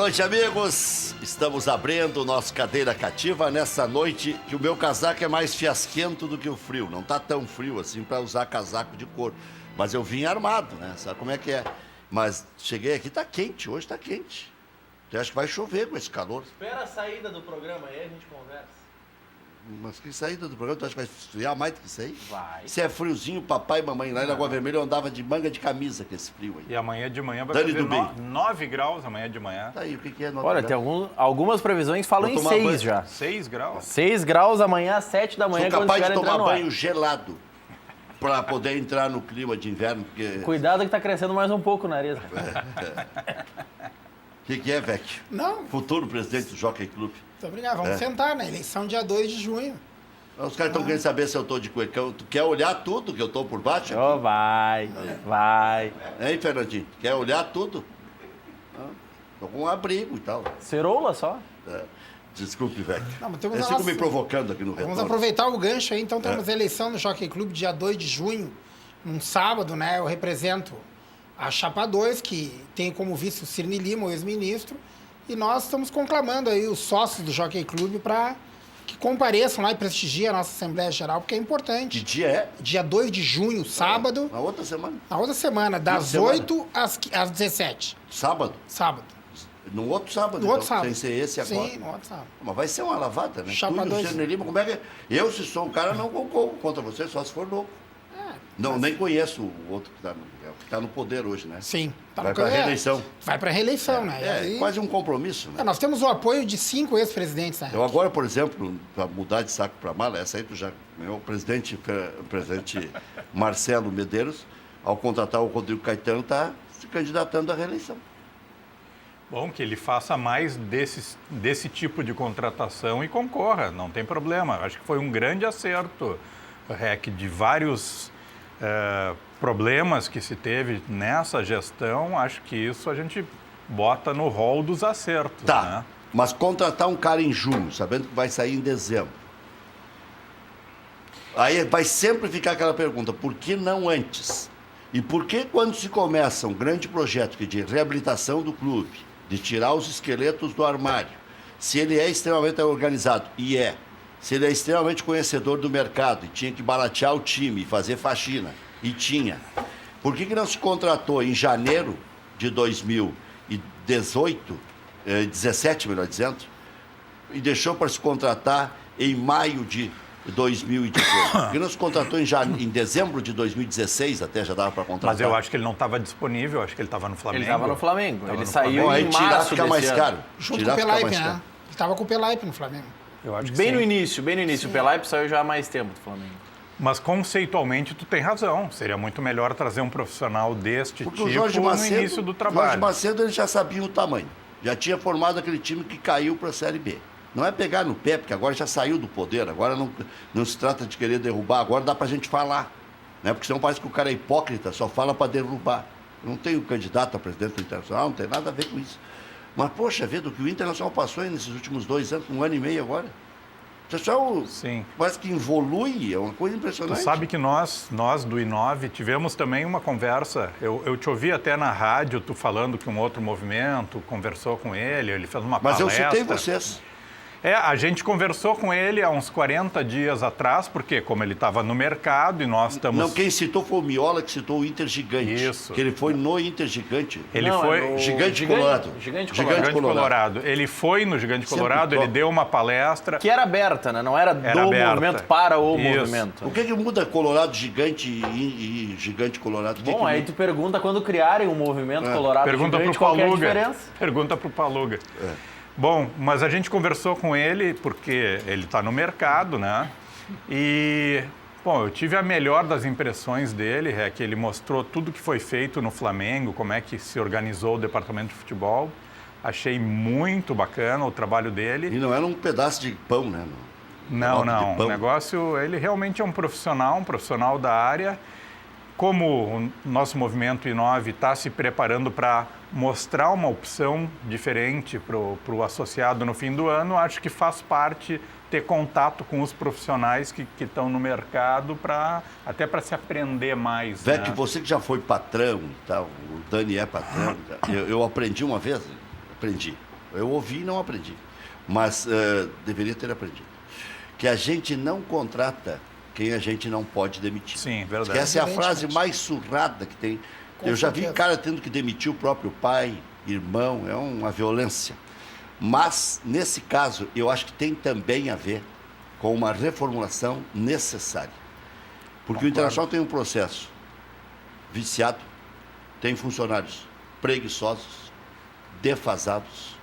noite, amigos. Estamos abrindo o nosso Cadeira Cativa nessa noite que o meu casaco é mais fiasquento do que o frio. Não tá tão frio assim para usar casaco de couro. Mas eu vim armado, né? Sabe como é que é? Mas cheguei aqui, tá quente, hoje tá quente. Eu acho que vai chover com esse calor. Espera a saída do programa aí, a gente conversa. Mas que saída do programa? Tu acha que vai esfriar mais do que isso aí? Vai. Se é friozinho, papai e mamãe lá em Lagoa Vermelha eu andava de manga de camisa com esse frio aí. E amanhã de manhã vai Dani fazer do bem. 9 graus amanhã de manhã. Tá aí, o que é? Olha, tem algumas previsões falam Vou em tomar 6 banho. já. 6 graus. 6 graus amanhã às 7 da manhã. Sou capaz de quando estiver tomar entrando no ar. banho gelado para poder entrar no clima de inverno, porque... Cuidado que tá crescendo mais um pouco o nariz. Cara. O que é, Vecchio? Não, Futuro presidente do Jockey Club. muito obrigado. Vamos sentar na eleição dia 2 de junho. Os caras estão querendo saber se eu tô de cuecão. Tu quer olhar tudo que eu tô por baixo? Oh, vai. Hein, Fernandinho? Quer olhar tudo? Tô com um abrigo e tal. Ceroula só. Desculpe, Vecchio. Não, mas temos Eles a ficam nossa- me provocando aqui no Vamos retorno. aproveitar o gancho aí, então temos a eleição no Jockey Club dia 2 de junho, num sábado, né? Eu represento a Chapa 2, que tem como vice o Cirne Lima, o ex-ministro, e nós estamos conclamando aí os sócios do Jockey Club para que compareçam lá e prestigiem a nossa Assembleia Geral, porque é Que importante. dia é? Dia 2 de junho, sábado, Na outra semana? na outra semana, das semana? 8 às 17, Sábado? sábado. No outro sábado, No então, outro sábado. sem ser esse agora. Sim, no outro sábado. Mas vai ser uma lavada, né? Chapa Tu e o dois. Cirne Lima, como é que é? Eu, se sou um cara, não concorro contra você, só se for louco. Não, nem conheço o outro que tá no poder hoje, né? Sim. Tá Vai no- pra reeleição. Vai para reeleição, né? E É aí- quase um compromisso, né? Nós temos o apoio de 5 ex-presidentes, né? Eu agora, por exemplo, para mudar de saco para mala, essa aí tu já... O presidente Marcelo Medeiros, ao contratar o Rodrigo Caetano, está se candidatando à reeleição. Bom, que ele faça mais desse tipo de contratação e concorra, não tem problema. Acho que foi um grande acerto, REC, de vários problemas que se teve nessa gestão. Acho que isso a gente bota no rol dos acertos, Tá, né? mas contratar um cara em junho, sabendo que vai sair em dezembro. Aí vai sempre ficar aquela pergunta, por que não antes? E por que quando se começa um grande projeto que é de reabilitação do clube, de tirar os esqueletos do armário, se ele é extremamente organizado, e é, se ele é extremamente conhecedor do mercado, e tinha que baratear o time, e fazer faxina, e tinha, por que não se contratou em janeiro de 2018, 17, melhor dizendo, e deixou para se contratar em maio de 2018. Porque não se contratou em dezembro de 2016, até já dava para contratar. Mas eu acho que ele não estava disponível, acho que ele estava no Flamengo. Ele estava no Flamengo. Tava Ele no saiu Bom, aí em tirar março fica desse mais ano. caro. Junto Tirar com o fica Pelaipe, mais né? caro. Ele estava com o Pelaipe no Flamengo. Eu acho que Bem sim. no início, bem no início. O Pelaipe saiu já há mais tempo do Flamengo. Mas conceitualmente tu tem razão. Seria muito melhor trazer um profissional deste Porque tipo o Jorge Macedo, no início do Jorge trabalho. Macedo ele já sabia o tamanho. Já tinha formado aquele time que caiu para a Série B. Não é pegar no pé, porque agora já saiu do poder, agora não se trata de querer derrubar, agora dá para a gente falar. Né? Porque senão parece que o cara é hipócrita, só fala para derrubar. Eu não tenho candidato a presidente do Internacional, não tem nada a ver com isso. Mas, poxa vida, o que o Internacional passou aí nesses últimos 2 anos, 1 ano e meio agora. O pessoal Sim. parece que evolui, é uma coisa Tu impressionante. sabe que nós do I9 tivemos também uma conversa, eu te ouvi até na rádio, tu falando que um outro movimento conversou com ele fez uma Mas eu palestra. citei vocês. A gente conversou com ele há uns 40 dias atrás, porque como ele estava no mercado e nós estamos... Não, quem citou foi o Miola, que citou o Inter Gigante. Isso. Que ele foi no Inter Gigante. Ele Não, foi... é no Gigante Colorado. Gigante Gigante Colorado. Gigante Colorado. Ele foi no Gigante Sempre Colorado, top. ele deu uma palestra. Que era aberta, né? Não era do aberta. movimento para o Isso. movimento. O que muda Colorado Gigante e Gigante Colorado? O que Bom, que aí muda? tu pergunta quando criarem um movimento colorado Pergunta gigante, pro qual que é a Paluga. diferença? Pergunta pro Paluga. Bom, mas a gente conversou com ele porque ele está no mercado, né? E, bom, eu tive a melhor das impressões dele, é que ele mostrou tudo que foi feito no Flamengo, como é que se organizou o departamento de futebol. Achei muito bacana o trabalho dele. E não era um pedaço de pão, né? Não, Pedaço de não. pão. O negócio, ele realmente é um profissional da área. Como o nosso movimento I9 está se preparando para mostrar uma opção diferente para o associado no fim do ano, acho que faz parte ter contato com os profissionais que estão no mercado, até para se aprender mais. Vec, né? você que já foi patrão e tal, o Dani é patrão, eu aprendi uma vez, Eu ouvi e não aprendi. Mas deveria ter aprendido. Que a gente não contrata quem a gente não pode demitir. Sim, verdade. Essa é a frase mais surrada que tem. Eu já vi cara tendo que demitir o próprio pai, irmão, é uma violência. Mas, nesse caso, eu acho que tem também a ver com uma reformulação necessária. Porque o Internacional tem um processo viciado, tem funcionários preguiçosos, defasados.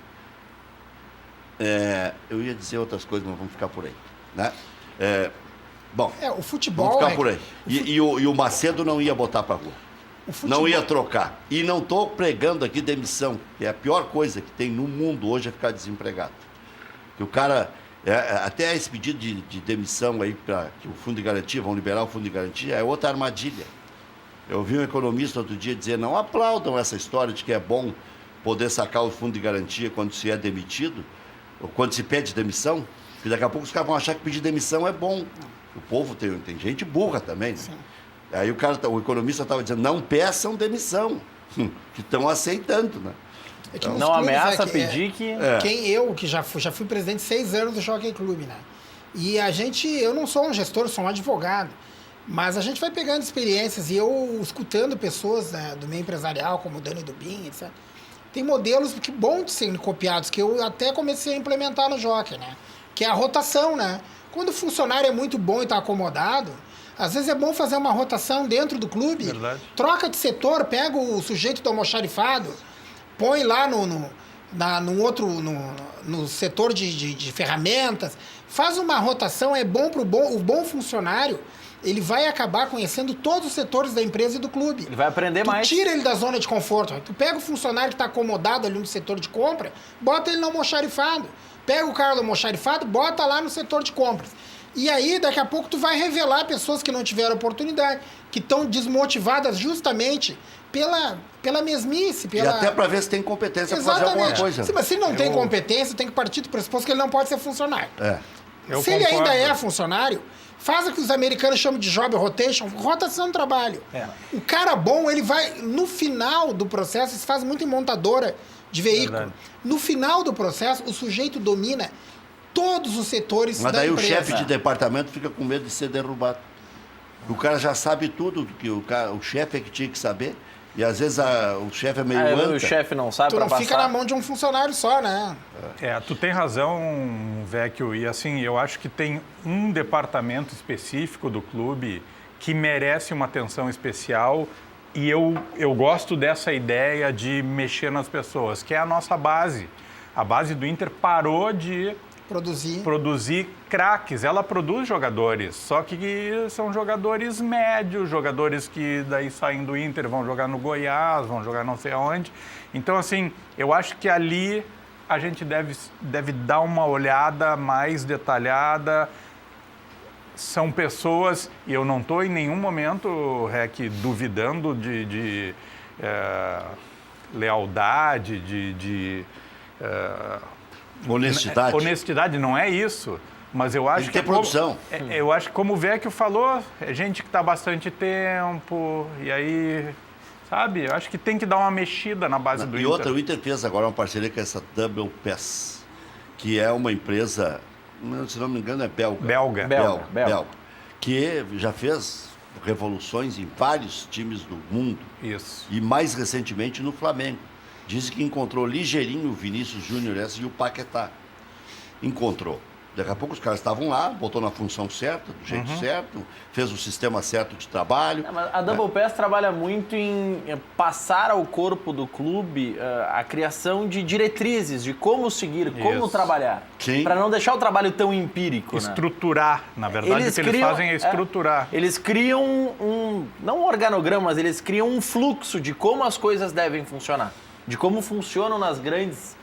Eu ia dizer outras coisas, mas vamos ficar por aí. Né? Bom, o futebol... vamos ficar por aí. E o Macedo não ia botar para rua. Não ia trocar. E não estou pregando aqui demissão, que é a pior coisa que tem no mundo hoje é ficar desempregado. Que o cara, até esse pedido de demissão aí, para que o Fundo de Garantia, vão liberar o Fundo de Garantia, é outra armadilha. Eu vi um economista outro dia dizer, não aplaudam essa história de que é bom poder sacar o Fundo de Garantia quando se é demitido, ou quando se pede demissão, porque daqui a pouco os caras vão achar que pedir demissão é bom. O povo tem gente burra também, né? Sim. Aí o economista estava dizendo, não peçam demissão, que estão aceitando, né? É que Não ameaça pedir que... Eu, que já fui presidente 6 anos do Jockey Club, né? E eu não sou um gestor, sou um advogado, mas a gente vai pegando experiências e eu escutando pessoas, né, do meio empresarial, como o Dani Dubin, etc. Tem modelos que bons de serem copiados, que eu até comecei a implementar no Jockey, né? Que é a rotação, né? Quando o funcionário é muito bom e está acomodado, às vezes é bom fazer uma rotação dentro do clube. Verdade. Troca de setor, pega o sujeito do almoxarifado, põe lá no setor de ferramentas, faz uma rotação, é bom para o bom funcionário, ele vai acabar conhecendo todos os setores da empresa e do clube. Ele vai aprender mais. Tira ele da zona de conforto. Tu pega o funcionário que está acomodado ali no setor de compra, bota ele no almoxarifado. Pega o cara do almoxarifado, bota lá no setor de compras. E aí, daqui a pouco, tu vai revelar pessoas que não tiveram oportunidade, que estão desmotivadas justamente pela mesmice. E até para ver se tem competência para fazer alguma coisa. Sim, mas se ele não tem competência, tem que partir do pressuposto que ele não pode ser funcionário. Se ele concordo. ainda é funcionário, faz o que os americanos chamam de job rotation, rotação de trabalho. O cara bom, ele vai, no final do processo, isso faz muito em montadora de veículo. Verdade. No final do processo, o sujeito domina todos os setores da empresa. Mas daí o chefe de departamento fica com medo de ser derrubado. O cara já sabe tudo do que o chefe é que tinha que saber. E às vezes o chefe é meio anta. O chefe não sabe Tu para não passar. fica na mão de um funcionário só, né? Tu tem razão, Vecchio, e assim, eu acho que tem um departamento específico do clube que merece uma atenção especial e eu gosto dessa ideia de mexer nas pessoas, que é a nossa base. A base do Inter parou de produzir craques. Ela produz jogadores, só que são jogadores médios, jogadores que daí saem do Inter, vão jogar no Goiás, vão jogar não sei aonde. Então, assim, eu acho que ali a gente deve dar uma olhada mais detalhada. São pessoas, e eu não estou em nenhum momento, Rec, duvidando de lealdade, honestidade. Honestidade não é isso, mas eu acho que é produção. Eu acho que como o Vecchio falou, é gente que está há bastante tempo, e aí, sabe, eu acho que tem que dar uma mexida na base do Inter. E outra, o Inter fez agora uma parceria com essa Double Pass, que é uma empresa, se não me engano é belga, que já fez revoluções em vários times do mundo. Isso. E mais recentemente no Flamengo. Diz que encontrou ligeirinho o Vinícius Júnior e o Paquetá. Encontrou. Daqui a pouco os caras estavam lá, botou na função certa, do jeito certo, fez o sistema certo de trabalho. Mas a Double Pass trabalha muito em passar ao corpo do clube a criação de diretrizes, de como seguir, como trabalhar. Para não deixar o trabalho tão empírico. Estruturar, na verdade, o que eles fazem é estruturar. Eles criam não um organograma, mas eles criam um fluxo de como as coisas devem funcionar. De como funcionam nas grandes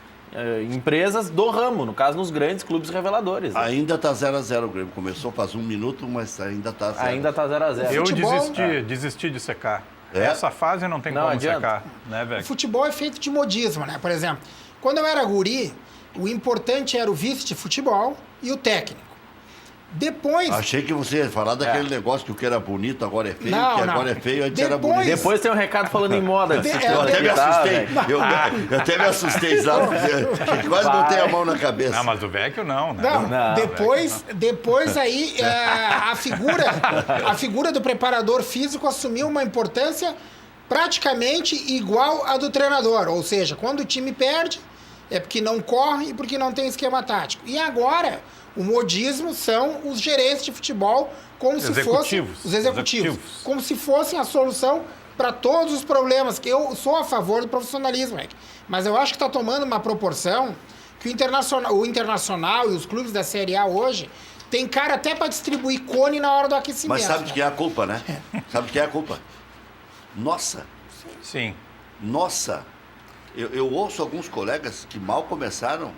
empresas do ramo, no caso, nos grandes clubes reveladores. Né? Ainda está 0-0 o Grêmio. Começou faz 1 minuto, mas ainda está 0. Ainda está 0-0. Eu desisti de secar. Essa fase não tem como secar. Né, velho? O futebol é feito de modismo, né? Por exemplo, quando eu era guri, o importante era o vice de futebol e o técnico. Depois... Achei que você ia falar daquele negócio que o que era bonito agora é feio, Não, que não. agora é feio, antes era Depois- bonito. Depois tem um recado falando em moda. Eu até me assustei. Eu até me assustei, sabe? Eu quase botei a mão na cabeça. Não, mas o Vecchio não, né? Não, depois aí a figura do preparador físico assumiu uma importância praticamente igual à do treinador. Ou seja, quando o time perde, é porque não corre e porque não tem esquema tático. E agora, o modismo são os gerentes de futebol, como se fossem os executivos, como se fossem a solução para todos os problemas. Eu sou a favor do profissionalismo, mas eu acho que está tomando uma proporção que o Internacional e os clubes da Série A hoje tem cara até para distribuir cone na hora do aquecimento. Mas sabe de quem é a culpa, né? Sabe de quem é a culpa? Nossa. Sim. Nossa. Eu ouço alguns colegas que mal começaram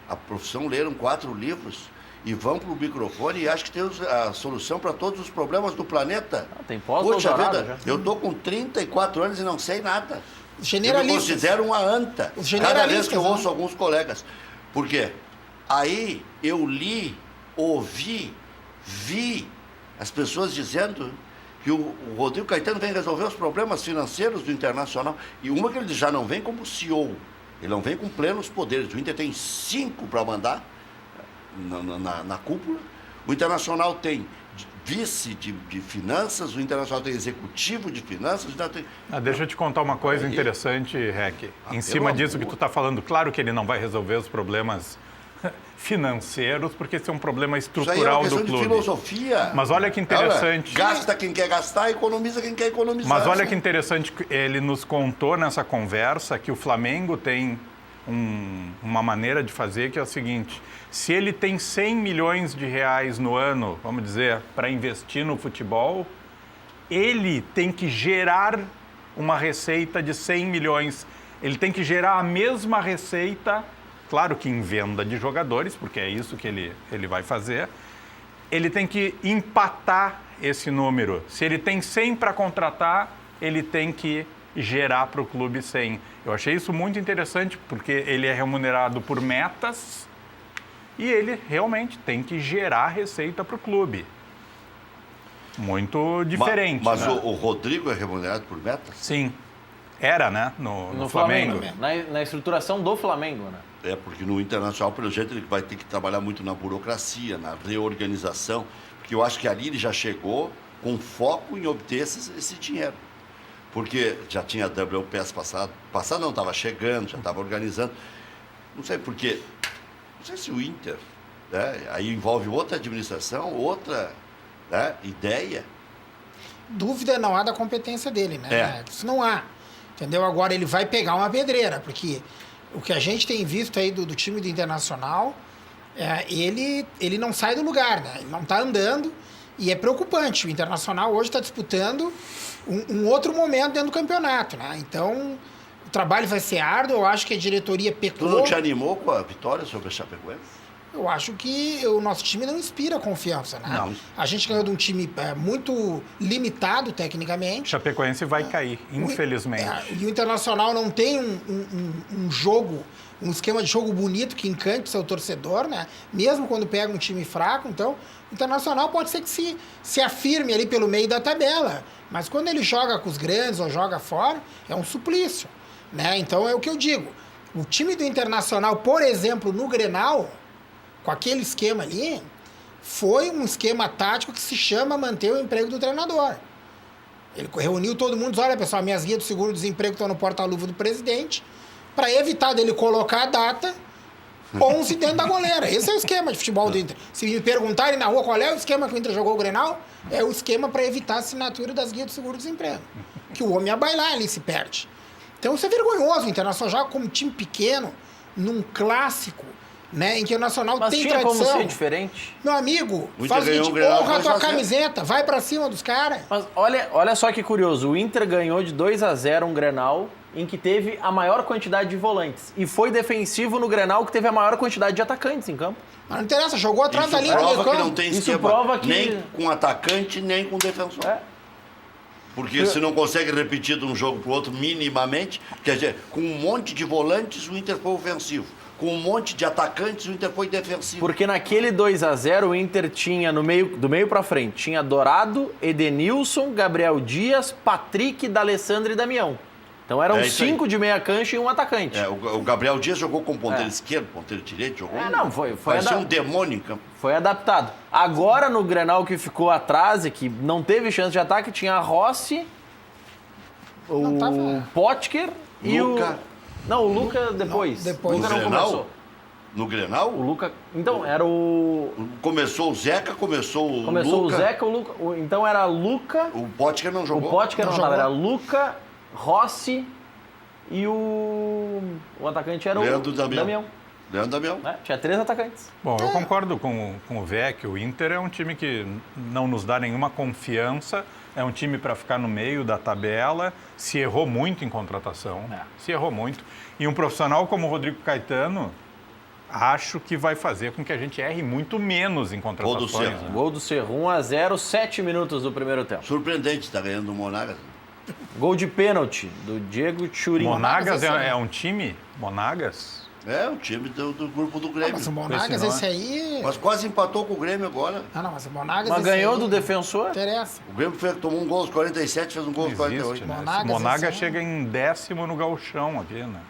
a profissão, leram 4 livros e vão para o microfone e acham que tem a solução para todos os problemas do planeta. Tem Poxa pós-doutorado vida, já. eu tô com 34 anos e não sei nada. Eu me Generalistas. considero uma anta. Os Cada vez generalistas, que eu né? ouço alguns colegas. Por quê? Aí eu li, ouvi, vi as pessoas dizendo que o Rodrigo Caetano vem resolver os problemas financeiros do Internacional. E uma que ele já não vem como CEO. Ele não vem com plenos poderes. O Inter tem 5 para mandar na cúpula. O Internacional tem vice de finanças, o Internacional tem executivo de finanças. Deixa eu te contar uma coisa interessante, Rec. Em cima disso que tu está falando, claro que ele não vai resolver os problemas financeiros, porque esse é um problema Isso aí é estrutural uma do questão de clube. filosofia. Mas olha que interessante. Gasta quem quer gastar, economiza quem quer economizar. Mas olha que interessante, ele nos contou nessa conversa que o Flamengo tem uma maneira de fazer que é o seguinte: se ele tem 100 milhões de reais no ano, vamos dizer, para investir no futebol, ele tem que gerar uma receita de 100 milhões. Ele tem que gerar a mesma receita, claro que em venda de jogadores, porque é isso que ele vai fazer. Ele tem que empatar esse número. Se ele tem 100 para contratar, ele tem que gerar para o clube 100. Eu achei isso muito interessante, porque ele é remunerado por metas e ele realmente tem que gerar receita para o clube. Muito diferente. Mas né? o Rodrigo é remunerado por metas? Sim. Era, né? No Flamengo. Flamengo. Na estruturação do Flamengo, né? É, porque no Internacional, pelo jeito, ele vai ter que trabalhar muito na burocracia, na reorganização, porque eu acho que ali ele já chegou com foco em obter esse dinheiro. Porque já tinha WPS passado não, estava chegando, já estava organizando. Não sei porque, não sei se o Inter, né, aí envolve outra administração, outra, né, ideia. Dúvida não há da competência dele, né? É. Isso não há. Entendeu? Agora ele vai pegar uma pedreira, porque o que a gente tem visto aí do time do Internacional, ele não sai do lugar, né? Ele não está andando e é preocupante. O Internacional hoje está disputando um outro momento dentro do campeonato, né? Então, o trabalho vai ser árduo. Eu acho que a diretoria pecou. Tu não te animou com a vitória sobre a Chapecoense? Eu acho que o nosso time não inspira confiança, né? Não. A gente ganhou de um time muito limitado tecnicamente. Chapecoense vai cair, infelizmente. E o Internacional não tem um jogo, um esquema de jogo bonito que encante seu torcedor, né? Mesmo quando pega um time fraco. Então, o Internacional pode ser que se afirme ali pelo meio da tabela. Mas quando ele joga com os grandes ou joga fora, é um suplício, né? Então, é o que eu digo. O time do Internacional, por exemplo, no Grenal, com aquele esquema ali, foi um esquema tático que se chama manter o emprego do treinador. Ele reuniu todo mundo, diz, olha pessoal, minhas guias do seguro-desemprego estão no porta-luva do presidente, para evitar dele colocar a data 11 dentro da goleira. Esse é o esquema de futebol do Inter. Se me perguntarem na rua qual é o esquema que o Inter jogou o Grenal, é o esquema para evitar a assinatura das guias do seguro-desemprego. Que o homem ia bailar ali, se perde. Então isso é vergonhoso. O Internacional joga como time pequeno, num clássico, né, em que o Nacional Mas tem tinha tradição. como ser diferente? Meu amigo, O faz o Inter ganhou seguinte, um Grenal honra a tua 2-0. camiseta, vai pra cima dos caras. Mas olha só que curioso, o Inter ganhou de 2-0 um Grenal em que teve a maior quantidade de volantes. E foi defensivo no Grenal que teve a maior quantidade de atacantes em campo. Mas não interessa, jogou atrás Isso da linha do prova meio que não campo. tem Isso esquema prova que- nem com atacante, nem com defensor. É. Porque se não consegue repetir de um jogo para o outro minimamente, quer dizer, com um monte de volantes, o Inter foi ofensivo. com um monte de atacantes, o Inter foi defensivo. Porque naquele 2-0 o Inter tinha do meio pra frente, tinha Dourado, Edenilson, Gabriel Dias, Patrick, D'Alessandro e Damião. Então eram isso aí. 5 de meia cancha e um atacante. O Gabriel Dias jogou com ponteiro esquerdo, ponteiro direito, jogou. Parecia um demônio em campo. Foi adaptado. Agora no Grenal que ficou atrás e que não teve chance de ataque, tinha Rossi, o Potker e o... Não, o Luca depois. Depois. O Luca No não Grenal? começou. No Grenal? O Luca... Então, era o... Começou o Zeca, começou o Começou Luca. o Zeca, o Luca... Então era Luca... O Potker não jogou. O Potker não jogou. estava, era Luca, Rossi e o atacante era Leandro o Damião. Leandro Damião. Né? Tinha 3 atacantes. Bom, eu concordo com o Vecchio. O Inter é um time que não nos dá nenhuma confiança. É um time para ficar no meio da tabela. Se errou muito em contratação. Se errou muito. E um profissional como o Rodrigo Caetano, acho que vai fazer com que a gente erre muito menos em contratações. Cerro. Né? Gol do Cerro, 1-0, 7 minutos do primeiro tempo. Surpreendente, está ganhando o Monagas. Gol de pênalti do Diego Churin. Monagas é um time? Monagas? É, o time do grupo do Grêmio. Mas o Monagas, esse aí... Mas quase empatou com o Grêmio agora. Não, mas o Monagas... Mas esse ganhou aí do defensor? Interessa. O Grêmio tomou um gol aos 47, fez um gol aos Não existe, 48. né? Monagas chega em 10º no gauchão aqui, né?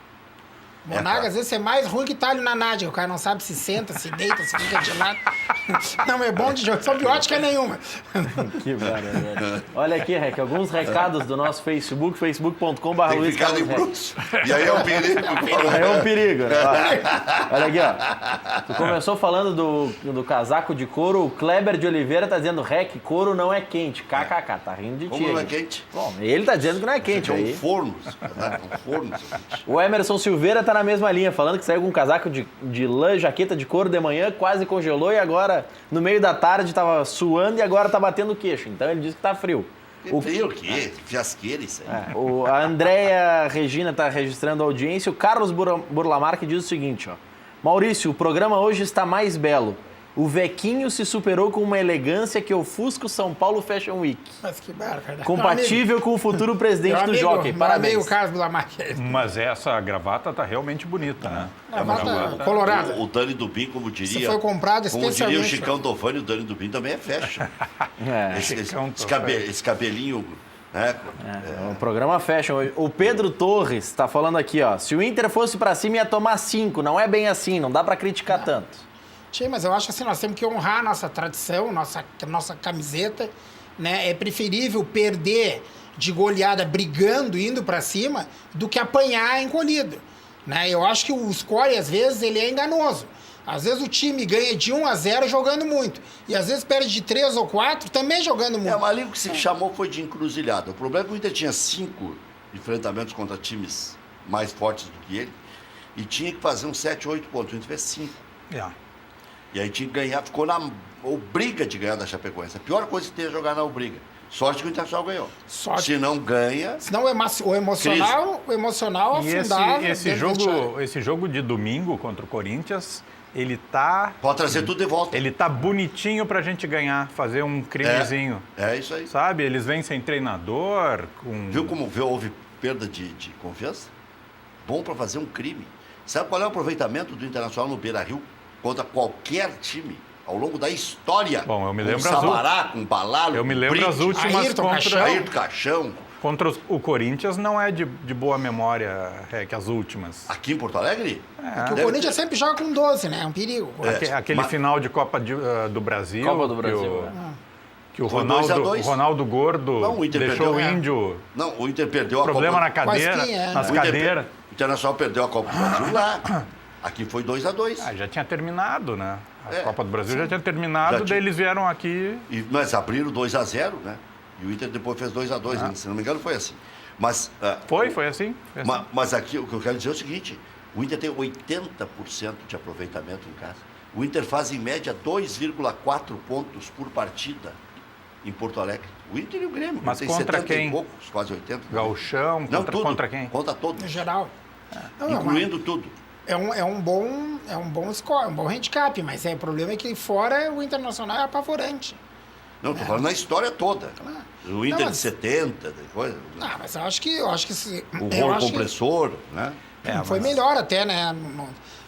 Monagas, esse é mais ruim que talho na nádia. O cara não sabe se senta, se deita, se fica de lado. Não é bom de jogo, só biótica nenhuma. Que maravilha. Olha aqui, Rec, alguns recados do nosso Facebook, facebook.com.br. Tem que ficar em bruxo. E aí é um perigo. É um perigo, né? Olha aqui, ó. Tu começou falando do casaco de couro, o Kleber de Oliveira tá dizendo, Rec, couro não é quente. KKK, tá rindo de ti. Como não é aí. quente? Bom, ele tá dizendo que não é quente É um aí. forno. Um forno. seu bicho. O Emerson Silveira tá na mesma linha, falando que saiu com um casaco de lã, jaqueta de couro de manhã, quase congelou e agora, no meio da tarde, tava suando e agora tá batendo o queixo. Então ele disse que tá frio. Que frio o quê? Fiasqueira isso aí. A Andréia Regina tá registrando a audiência. O Carlos Burlamarque diz o seguinte, ó. Maurício, o programa hoje está mais belo. O Vequinho se superou com uma elegância que ofusca o São Paulo Fashion Week. Mas que bárbaro. Compatível com o futuro presidente do Jockey. Parabéns. Meu Carlos do Lamarque. Mas essa gravata tá realmente bonita, né? Gravata colorada. O Dani Dubin, como diria... Isso foi comprado Como diria o especialmente. Chicão Dovani, o Dani Dubin também é fashion. Chicão Esse cabelinho... Né? O programa fashion hoje. O Pedro Torres tá falando aqui, ó. Se o Inter fosse pra cima, ia tomar 5. Não é bem assim, não dá pra criticar tanto. Tchê, mas eu acho assim, nós temos que honrar a nossa tradição, nossa camiseta, né? É preferível perder de goleada brigando, indo pra cima, do que apanhar encolhido, né? Eu acho que o score, às vezes, ele é enganoso. Às vezes o time ganha de 1-0 jogando muito. E às vezes perde de 3 ou 4 também jogando muito. Mas ali o que se chamou foi de encruzilhada. O problema é que o Inter tinha 5 enfrentamentos contra times mais fortes do que ele e tinha que fazer uns 7, 8 pontos. O Inter fez 5. E aí tinha que ganhar, ficou na obriga de ganhar da Chapecoense. A pior coisa que tem é jogar na obriga. Sorte que o Internacional ganhou. Se não ganha... Senão o emocional E afundava. esse jogo de domingo contra o Corinthians, ele tá... Pode trazer tudo de volta. Ele tá bonitinho pra gente ganhar, fazer um crimezinho. É isso aí. Sabe? Eles vêm sem treinador, com... Viu como houve perda de confiança? Bom para fazer um crime. Sabe qual é o aproveitamento do Internacional no Beira-Rio contra qualquer time ao longo da história? Bom, eu me lembro com Sabará, com Balalo, Eu me com lembro Brite, as últimas Ayrton Caixão. Contra o Corinthians não é de boa memória, que as últimas. Aqui em Porto Alegre? Porque o Corinthians sempre joga com 12, né? É um perigo. Aquele final de Copa do Brasil. Copa do Brasil, que o Foi 2 a 2. Ronaldo, Ronaldo Gordo Não, o Inter deixou perdeu, o Índio... Não, o Inter perdeu a Problema Copa... na cadeira, nas O Inter cadeiras. O Internacional perdeu a Copa do Brasil lá. Aqui foi 2 a 2. Já tinha terminado, né? A Copa do Brasil já tinha terminado, daí eles vieram aqui... Mas abriram 2 a 0, né? E o Inter depois fez 2 a 2, se não me engano foi assim. Mas, Foi assim. Mas aqui o que eu quero dizer é o seguinte, o Inter tem 80% de aproveitamento em casa. O Inter faz em média 2,4 pontos por partida em Porto Alegre. O Inter e o Grêmio. Mas tem contra 70 quem? E poucos, quase 80. Gauchão, Não, tudo. contra quem? Contra todos. No geral. Não, Incluindo tudo. É um bom score, um bom handicap, mas o problema é que fora o Internacional é apavorante. Não, estou falando na história toda. Claro. O Inter Não, de 70, coisa. Mas eu acho que O rolo compressor, né? Foi melhor até, né?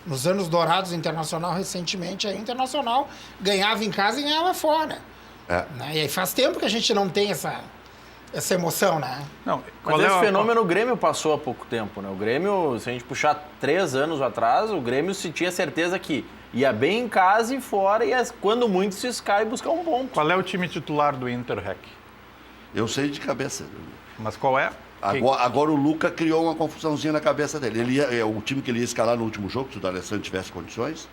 Nos anos dourados do Internacional, recentemente, aí o Internacional ganhava em casa e ganhava fora. Né? E aí faz tempo que a gente não tem essa emoção, né? Não, Mas esse fenômeno o Grêmio passou há pouco tempo, né? O Grêmio, se a gente puxar 3 anos atrás, o Grêmio se tinha certeza que ia bem em casa e fora, e quando muito se escai buscar um ponto. Qual é o time titular do Inter, Rec? Eu sei de cabeça. Mas qual é? Agora o Luca criou uma confusãozinha na cabeça dele. O time que ele ia escalar no último jogo, se o D'Alessandro tivesse condições,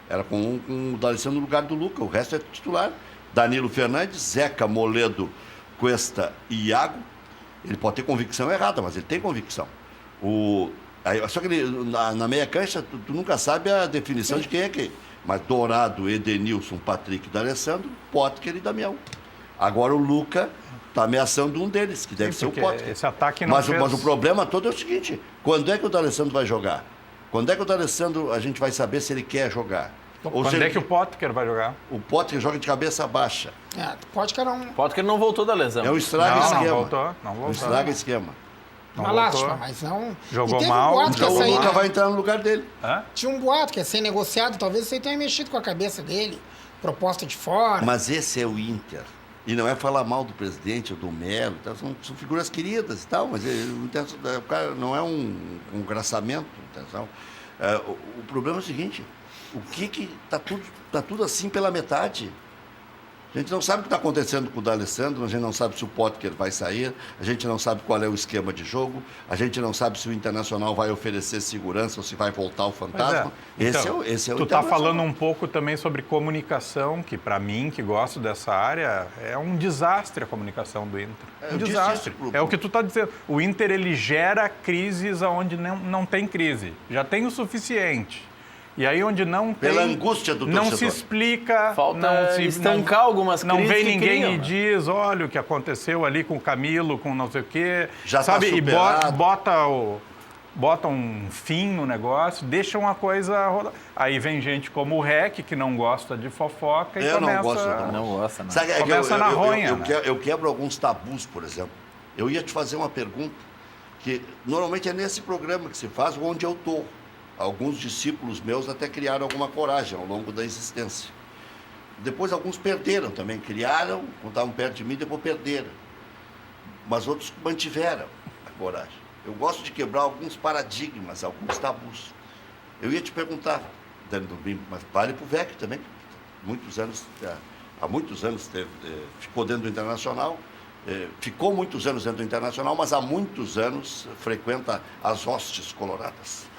era com o D'Alessandro no lugar do Luca. O resto é titular. Danilo Fernandes, Zeca, Moledo, Cuesta e Iago. Ele pode ter convicção errada, mas ele tem convicção. Só que na meia cancha, tu nunca sabe a definição de quem é quem. Mas Dourado, Edenilson, Patrick, D'Alessandro, Potker e Damião. Agora o Luca está ameaçando um deles, que deve ser o Potker. Esse ataque não Mas o problema todo é o seguinte: quando é que o D'Alessandro vai jogar? Quando é que o D'Alessandro, a gente vai saber se ele quer jogar? Quando é que o Potker vai jogar? O Potker joga de cabeça baixa. Potker não voltou da lesão. É um estraga-esquema. Não voltou. Um estraga-esquema. Uma lástima, mas não... Jogou mal. Então o Luca vai entrar no lugar dele. Tinha um boato que ia ser negociado, talvez você tenha mexido com a cabeça dele, proposta de fora. Mas esse é o Inter. E não é falar mal do presidente ou do Melo, tá? São figuras queridas e tal, mas o cara não é um engraçamento. O problema é o seguinte: o que tá tudo assim pela metade? A gente não sabe o que está acontecendo com o D'Alessandro, a gente não sabe se o Potker vai sair, a gente não sabe qual é o esquema de jogo, a gente não sabe se o Internacional vai oferecer segurança ou se vai voltar o fantasma. Então, esse é o tu está falando um pouco também sobre comunicação, que para mim, que gosto dessa área, é um desastre a comunicação do Inter. Um desastre. É o que tu está dizendo. O Inter, ele gera crises onde não tem crise. Já tem o suficiente. E aí onde não tem... Pela angústia do torcedor. Não se explica... Falta estancar algumas crises. Não vem ninguém e diz, olha o que aconteceu ali com o Camilo, com não sei o quê. Já sabe? Tá e bota um fim no negócio, deixa uma coisa rodar. Aí vem gente como o Rec, que não gosta de fofoca e começa... Não gosta, não. Sabe, começa na ronha. Eu quebro alguns tabus, por exemplo. Eu ia te fazer uma pergunta, que normalmente é nesse programa que se faz, onde eu estou. Alguns discípulos meus até criaram alguma coragem ao longo da existência. Depois alguns perderam também, criaram, quando estavam perto de mim, depois perderam. Mas outros mantiveram a coragem. Eu gosto de quebrar alguns paradigmas, alguns tabus. Eu ia te perguntar, mas vale para o VEC também, há muitos anos ficou dentro do Internacional, ficou muitos anos dentro do Internacional, mas há muitos anos frequenta as hostes coloradas.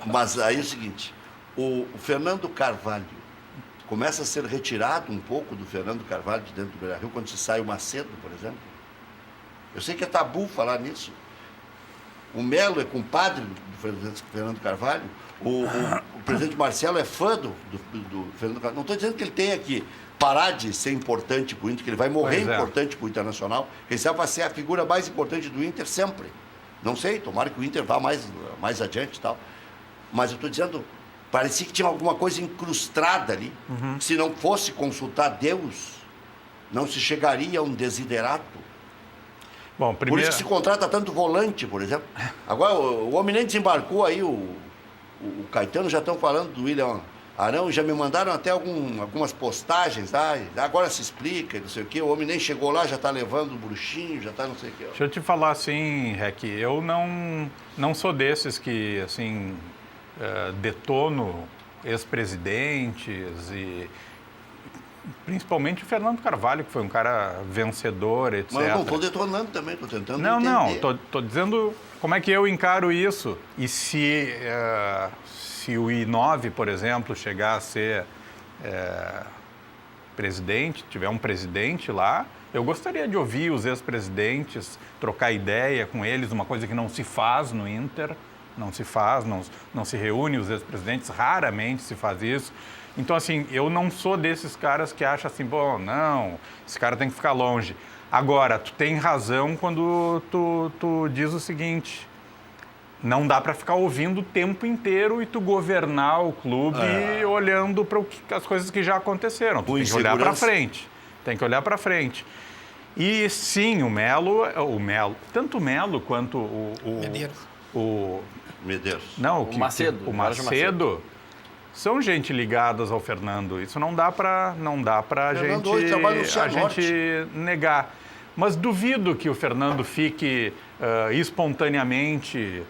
Mas aí é o seguinte, o Fernando Carvalho começa a ser retirado um pouco do Fernando Carvalho de dentro do Beira-Rio quando se sai o Macedo, por exemplo. Eu sei que é tabu falar nisso. O Melo é compadre do Fernando Carvalho, o presidente Marcelo é fã do Fernando Carvalho. Não estou dizendo que ele tenha que parar de ser importante para o Inter, que ele vai morrer importante para o Internacional. Quem sabe vai ser a figura mais importante do Inter sempre. Não sei, tomara que o Inter vá mais adiante e tal. Mas eu estou dizendo, parecia que tinha alguma coisa incrustada ali. Que se não fosse consultar Deus, não se chegaria a um desiderato. Bom, Por isso que se contrata tanto volante, por exemplo. Agora, o homem nem desembarcou aí, o Caetano já estão falando do William Arão, já me mandaram até algumas postagens, agora se explica, não sei o quê, o homem nem chegou lá, já está levando o bruxinho, já está não sei o quê. Deixa eu te falar assim, Rec, eu não sou desses que, assim, detono ex-presidentes e principalmente o Fernando Carvalho, que foi um cara vencedor, etc. Mas eu não estou detonando também, estou tentando entender. Não, estou dizendo como é que eu encaro isso. E se o I9, por exemplo, chegar a ser presidente, tiver um presidente lá, eu gostaria de ouvir os ex-presidentes, trocar ideia com eles, uma coisa que não se faz no Inter, não se reúne os ex-presidentes, raramente se faz isso. Então, assim, eu não sou desses caras que acham assim, bom, não, esse cara tem que ficar longe. Agora, tu tem razão quando tu diz o seguinte, não dá para ficar ouvindo o tempo inteiro e tu governar o clube olhando para as coisas que já aconteceram. Tu tem que olhar para frente. Tem que olhar para frente. E sim, o Melo, tanto o Melo quanto o Medeiros. Não, O Macedo, o Jorge Macedo são gente ligadas ao Fernando. Isso não dá para Fernando hoje trabalha no Cianorte. gente negar. Mas duvido que o Fernando fique espontaneamente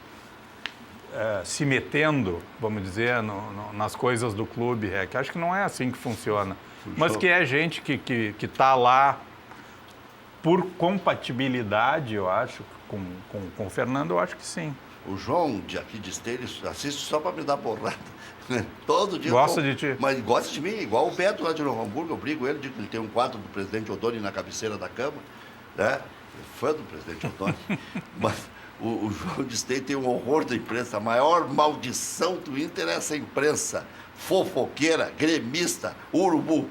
se metendo, vamos dizer, nas coisas do clube. Que acho que não é assim que funciona. Mas que é gente que está lá por compatibilidade, eu acho, com o Fernando, eu acho que sim. O João, aqui de Esteira, assiste só para me dar porrada. Todo dia. Gosta de ti. Mas gosta de mim, igual o Beto lá de Novo Hamburgo. Eu brigo ele, digo que ele tem um quadro do presidente Odoni na cabeceira da cama. Né? Fã do presidente Odoni. Mas o João de Esteira tem um horror da imprensa. A maior maldição do Inter é essa imprensa fofoqueira, gremista, urubu.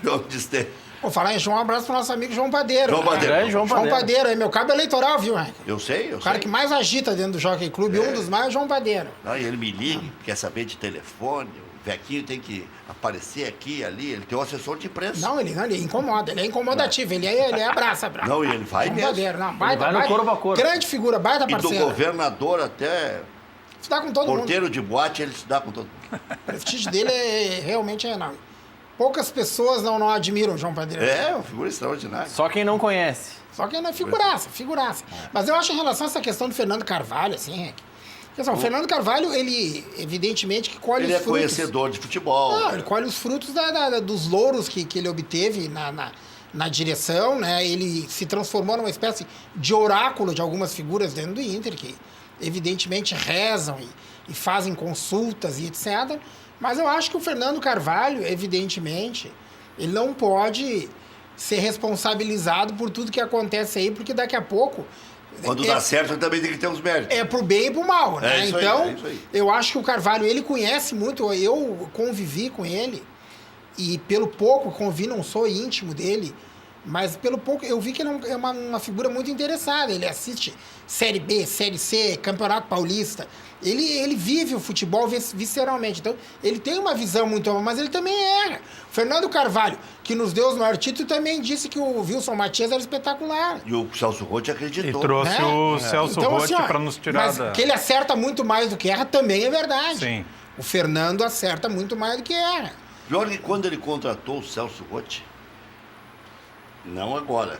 João de Esteira. Vou falar em João, um abraço pro nosso amigo João Padeiro. João Padeiro. Grande João Padeiro. João Padeiro, é meu cabo eleitoral, viu, Henrique? Eu sei. O cara que mais agita dentro do Jockey Clube, um dos mais é o João Padeiro. Não, e ele me liga, quer saber de telefone, o Vequinho tem que aparecer aqui e ali, ele tem um assessor de imprensa. Não, ele incomoda, ele é incomodativo, ele abraça. Não, e ele vai João mesmo. Padeiro, não, Ele vai no corpo a corpo. Grande figura, baita E do parceiro. governador até Se dá com todo porteiro de boate, ele se dá com todo mundo. mundo. O prestígio dele realmente é enorme. Poucas pessoas não admiram o João Padeiro. É, uma figura extraordinária. Só quem não conhece. Só que ele é figuraça. Mas eu acho em relação a essa questão do Fernando Carvalho, assim, Henrique. O Fernando Carvalho, ele, evidentemente, que colhe Ele os é frutos. conhecedor de futebol. Não, ele colhe os frutos dos louros que ele obteve na direção, né? Ele se transformou numa espécie de oráculo de algumas figuras dentro do Inter, que evidentemente rezam e fazem consultas e etc. Mas eu acho que o Fernando Carvalho, evidentemente, ele não pode ser responsabilizado por tudo que acontece aí, porque daqui a pouco... Quando dá certo, ele também tem que ter uns méritos. É pro bem e pro mal, né? É isso aí, então, é isso aí. eu acho que o Carvalho, ele conhece muito, eu convivi com ele, e pelo pouco convivi, não sou íntimo dele, mas pelo pouco eu vi que ele é uma figura muito interessada. Ele assiste Série B, Série C, Campeonato Paulista. Ele vive o futebol visceralmente. Então, ele tem uma visão muito ampla, mas ele também erra. Fernando Carvalho, que nos deu os maiores títulos, também disse que o Wilson Matias era espetacular. E o Celso Roth E acreditou. trouxe né? o Celso Então, Roth assim, ó, para nos tirar mas da... que ele acerta muito mais do que erra também é verdade. Sim. O Fernando acerta muito mais do que erra. Jorge, quando ele contratou o Celso Roth, não agora,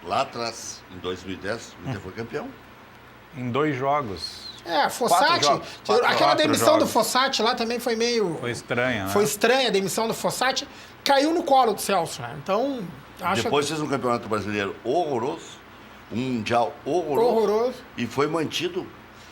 lá atrás, em 2010, o Inter foi campeão. Em 2 jogos. Fossati, jogos, aquela quatro demissão do jogos. Fossati lá também foi meio... Foi estranha, né? Foi estranha a demissão do Fossati. Caiu no colo do Celso, né? Então, acho Depois fez um campeonato brasileiro horroroso, um mundial horroroso. E foi mantido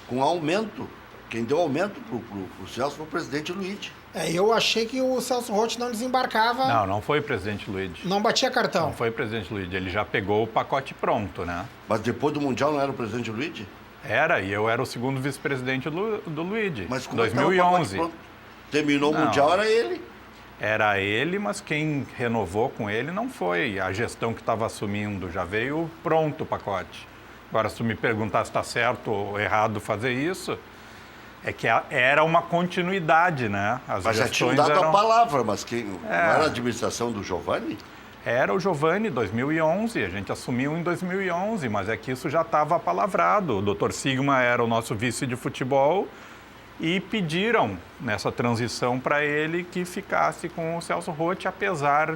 com aumento. Quem deu aumento pro Celso foi o presidente Luiz. eu achei que o Celso Roth não desembarcava, Não foi o presidente Luiz. não batia cartão. Não foi o presidente Luiz. Ele já pegou o pacote pronto, né? Mas depois do mundial não era o presidente Luiz? Era, e eu era o segundo vice-presidente do Luigi, Mas como é que tava o pacote 2011. pronto? Terminou o Não. mundial, era ele. Era ele, mas quem renovou com ele não foi a gestão que estava assumindo, já veio pronto o pacote. Agora, se tu me perguntar se está certo ou errado fazer isso, é que era uma continuidade, né? As Mas já tinham gestões dado eram... a palavra, mas quem não era a administração do Giovanni? Era o Giovanni, 2011, a gente assumiu em 2011, mas é que isso já estava apalavrado. O Dr. Sigma era o nosso vice de futebol e pediram nessa transição para ele que ficasse com o Celso Roth, apesar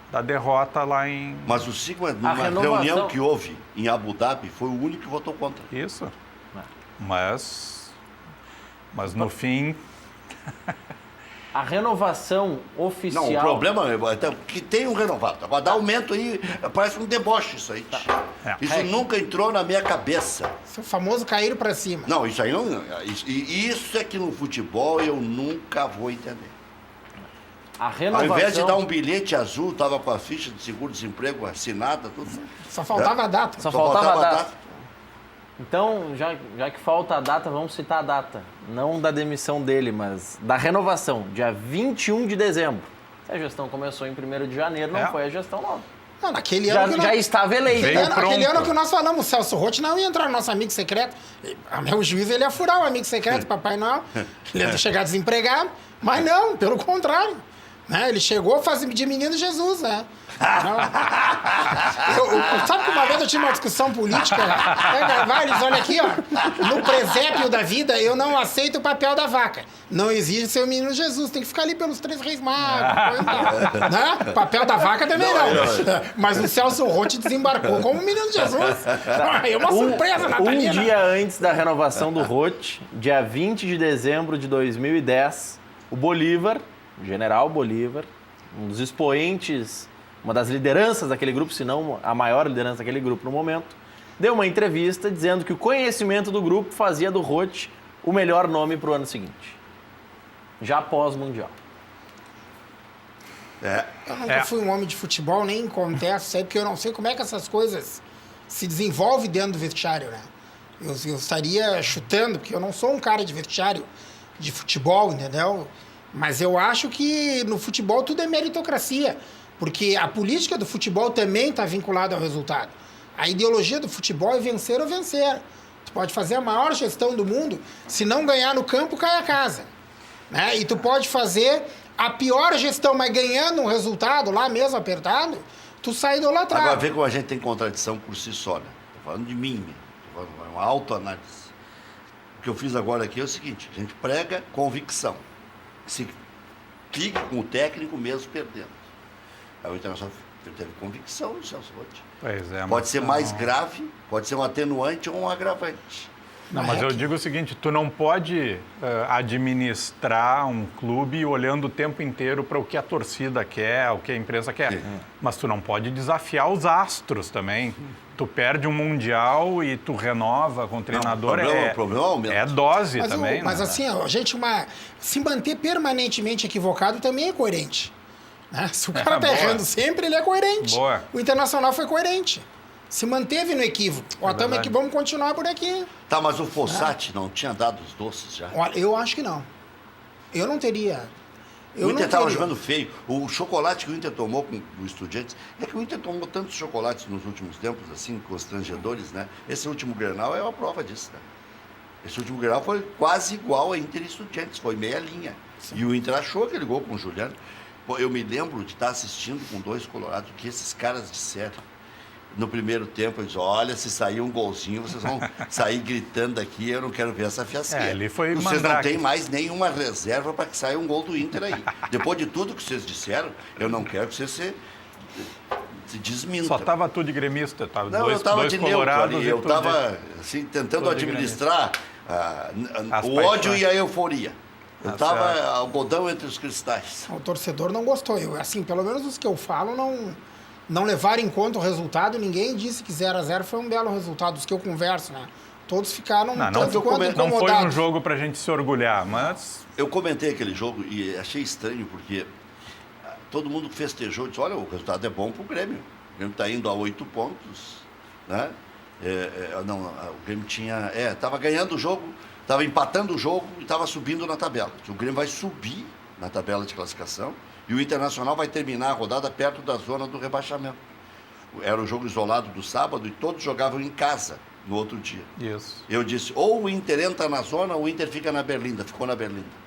da derrota lá em... Mas o Sigma, numa renovação- reunião que houve em Abu Dhabi, foi o único que votou contra. Isso. Mas no fim... A renovação oficial... Não, o problema é até que tem um renovado. Agora dá aumento aí, parece um deboche isso aí. É. Isso nunca entrou na minha cabeça. O famoso caíram pra cima. Não, isso aí não. Isso é que no futebol eu nunca vou entender. A Ao renovação... invés de dar um bilhete azul, tava com a ficha de seguro-desemprego assinada, tudo. Só faltava a data. Só faltava a data. Então, já que falta a data, vamos citar a data. Não da demissão dele, mas da renovação, dia 21 de dezembro. Se a gestão começou em 1º de janeiro, não foi a gestão nova. Não, naquele ano que Já estava eleito. Veio Aquele pronto. ano que nós falamos, o Celso Roth não ia entrar no nosso amigo secreto. A meu juízo, ele ia furar o amigo secreto, Papai Noel. Ele ia chegar desempregado. Mas não, pelo contrário. Né? Ele chegou de menino Jesus, né? Sabe como uma vez eu tive uma discussão política. Eles olha aqui, ó. No presépio da vida, eu não aceito o papel da vaca. Não exige ser o menino Jesus. Tem que ficar ali pelos 3 reis magos. Né? Papel da vaca também não. Mas o Celso Roth desembarcou como o menino Jesus. É uma surpresa, Natalina. Um dia antes da renovação do Roth, dia 20 de dezembro de 2010, o Bolívar, o general Bolívar, um dos expoentes, uma das lideranças daquele grupo, se não a maior liderança daquele grupo no momento, deu uma entrevista dizendo que o conhecimento do grupo fazia do Roth o melhor nome para o ano seguinte, já pós-mundial. Eu nunca fui um homem de futebol, nem contesto, sei, porque eu não sei como é que essas coisas se desenvolvem dentro do vestiário, né? Eu estaria chutando, porque eu não sou um cara de vestiário de futebol, entendeu? Mas eu acho que no futebol tudo é meritocracia, porque a política do futebol também está vinculada ao resultado. A ideologia do futebol é vencer ou vencer. Tu pode fazer a maior gestão do mundo, se não ganhar no campo, cai a casa. Né? E tu pode fazer a pior gestão, mas ganhando um resultado lá mesmo apertado, tu sai idolatrado. Agora vê como a gente tem contradição por si só, né? Tô falando de mim, tô falando uma autoanálise. O que eu fiz agora aqui é o seguinte, a gente prega convicção. Se fique com o técnico mesmo perdendo. Aí o Internacional teve convicção no Celso Roth. Pois é. Pode ser mais grave, pode ser um atenuante ou um agravante. Não, mas eu digo o seguinte, tu não pode administrar um clube olhando o tempo inteiro para o que a torcida quer, o que a imprensa quer. Sim. Mas tu não pode desafiar os astros também. Tu perde um Mundial e tu renova com o treinador. O problema aumenta. É dose Mas, também. mas né? assim, a gente se manter permanentemente equivocado também é coerente. Né? Se o cara tá boa. errando sempre, ele é coerente. Boa. O Internacional foi coerente. Se manteve no equívoco. Estamos aqui, vamos continuar por aqui. Tá, mas o Fossati não tinha dado os doces já? Olha, eu acho que não. Eu não teria. O Inter estava jogando feio. O chocolate que o Inter tomou com o Estudiantes... É que o Inter tomou tantos chocolates nos últimos tempos, assim, constrangedores, né? Esse último Grenal é uma prova disso, né? Esse último Grenal foi quase igual a Inter e Estudiantes, foi meia linha. Sim. E o Inter achou aquele gol com o Juliano. Pô, eu me lembro de estar assistindo com 2 colorados, o que esses caras disseram. No primeiro tempo, eles olha, se sair um golzinho, vocês vão sair gritando aqui, eu não quero ver essa fiasqueira. Ele foi vocês mandrake. não têm mais nenhuma reserva para que saia um gol do Inter aí. Depois de tudo que vocês disseram, eu não quero que vocês se desmintam. Só estava tu de gremista, tava não, dois, eu estava dois de colorados. neutro ali, eu estava assim, tentando administrar o ódio e a euforia. Eu estava algodão entre os cristais. O torcedor não gostou. Assim, pelo menos os que eu falo não levaram em conta o resultado. Ninguém disse que 0-0 foi um belo resultado. Os que eu converso, né? Todos ficaram tanto quanto incomodados. Não foi um jogo pra gente se orgulhar, mas... Eu comentei aquele jogo e achei estranho, porque todo mundo festejou e disse, olha, o resultado é bom pro Grêmio. O Grêmio está indo a 8 pontos, né? O Grêmio estava ganhando o jogo, estava empatando o jogo e estava subindo na tabela. O Grêmio vai subir na tabela de classificação e o Internacional vai terminar a rodada perto da zona do rebaixamento. Era o jogo isolado do sábado e todos jogavam em casa no outro dia. Isso. Eu disse, ou o Inter entra na zona ou o Inter fica na Berlinda. Ficou na Berlinda.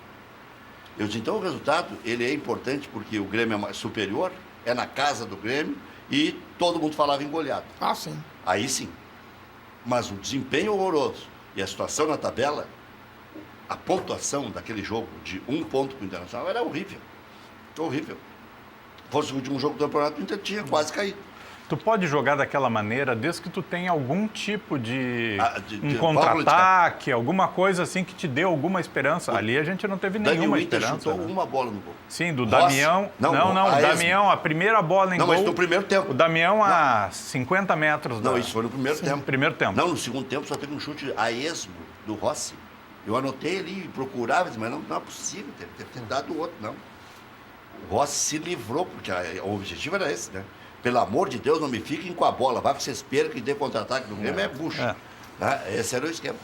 Eu disse, então o resultado ele é importante porque o Grêmio é mais superior, é na casa do Grêmio e todo mundo falava em goleada. Ah, sim. Aí sim. Mas o desempenho horroroso e a situação na tabela, a pontuação daquele jogo de 1 ponto para o Internacional era horrível. Horrível. Se fosse o último jogo do campeonato, o Inter tinha quase caído. Tu pode jogar daquela maneira desde que tu tenha algum tipo de um contra-ataque, alguma coisa assim que te dê alguma esperança. Ali a gente não teve nenhuma esperança. Inter chutou uma bola no gol. Sim, do Damião. Não, o Damião, a primeira bola em gol. Não, mas no primeiro tempo. O Damião a 50 metros. Não, isso foi no primeiro tempo. Primeiro tempo. Não, no segundo tempo só teve um chute a esmo do Rossi. Eu anotei ali e procurava, mas não é possível ter dado o outro, não. O Rossi se livrou, porque o objetivo era esse, né? Pelo amor de Deus, não me fiquem com a bola. Vai que vocês percam e dê contra-ataque do Grêmio, é bucho. Tá? Esse era o esquema.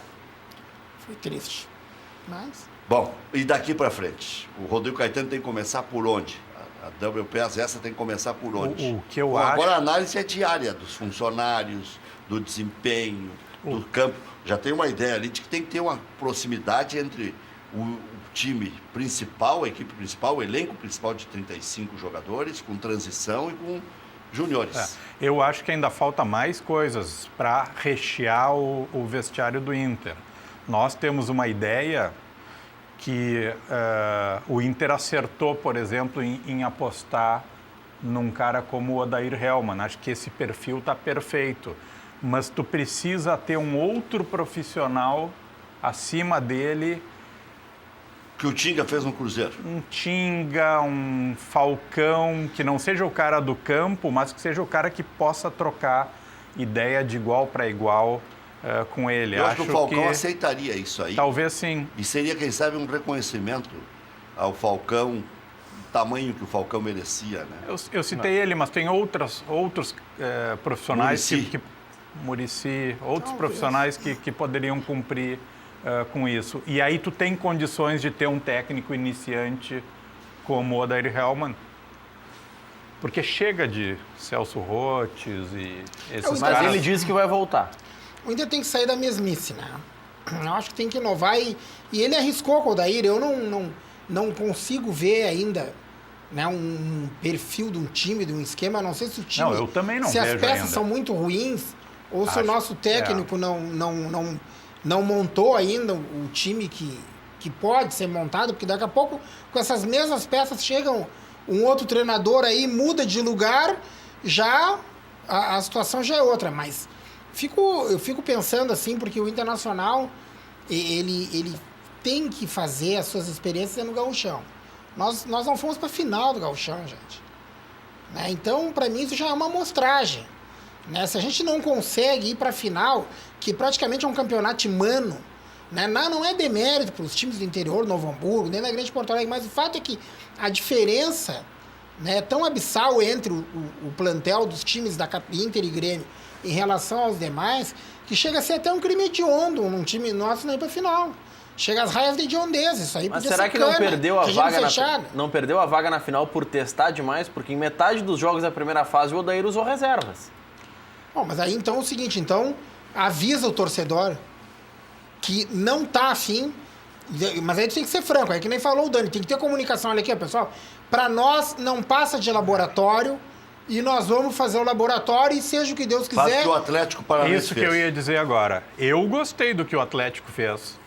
Foi triste. Mas... Bom, e daqui para frente? O Rodrigo Caetano tem que começar por onde? A WPS essa tem que começar por onde? O que eu acho... Agora a análise é diária dos funcionários, do desempenho, do campo. Já tem uma ideia ali de que tem que ter uma proximidade entre o time principal, a equipe principal, o elenco principal de 35 jogadores, com transição e com juniores. Eu acho que ainda falta mais coisas para rechear o vestiário do Inter. Nós temos uma ideia que o Inter acertou, por exemplo, em apostar num cara como o Odair Hellmann. Acho que esse perfil está perfeito. Mas tu precisa ter um outro profissional acima dele. Que o Tinga fez no Cruzeiro. Um Tinga, um Falcão, que não seja o cara do campo, mas que seja o cara que possa trocar ideia de igual para igual com ele. Eu acho que o Falcão aceitaria isso aí. Talvez sim. E seria, quem sabe, um reconhecimento ao Falcão, o tamanho que o Falcão merecia, né? Eu citei ele, mas tem outros profissionais Muricy. Outros profissionais que poderiam cumprir com isso. E aí tu tem condições de ter um técnico iniciante como o Odair Hellmann. Porque chega de Celso Rotes e esses Mas caras. ele disse que vai voltar. O Inter tem que sair da mesmice, né? Eu acho que tem que inovar e ele arriscou com o Odair. Eu não consigo ver ainda, né, um perfil de um time, de um esquema. Não sei se o time... Não, eu também não se as vejo peças ainda. são muito ruins ou se o Acho, nosso técnico não montou ainda o time que pode ser montado, porque daqui a pouco, com essas mesmas peças, chega um outro treinador aí, muda de lugar, já a situação já é outra. Mas eu fico pensando assim, porque o Internacional, ele tem que fazer as suas experiências no Gauchão. Nós não fomos para a final do Gauchão, gente. Né? Então, para mim, isso já é uma amostragem. Né? Se a gente não consegue ir para a final, que praticamente é um campeonato humano, né? Não é demérito para os times do interior, Novo Hamburgo, nem da Grande Porto Alegre, mas o fato é que a diferença, né, é tão abissal entre o plantel dos times da Inter e Grêmio em relação aos demais, que chega a ser até um crime hediondo num time nosso não ir para a final. Chega às raias de hediondez, isso aí Mas podia será ser que não cana, perdeu a regime vaga fechado. não perdeu a vaga na final por testar demais? Porque em metade dos jogos da primeira fase o Odair usou reservas. Bom, mas aí então é o seguinte, então avisa o torcedor que não tá afim, mas aí tu tem que ser franco, aí que nem falou o Dani, tem que ter comunicação, olha aqui, ó, pessoal, para nós não passa de laboratório e nós vamos fazer o laboratório e seja o que Deus Faz o quiser. que o Atlético Paranaense Isso que eu ia dizer agora. Eu gostei do que o Atlético fez.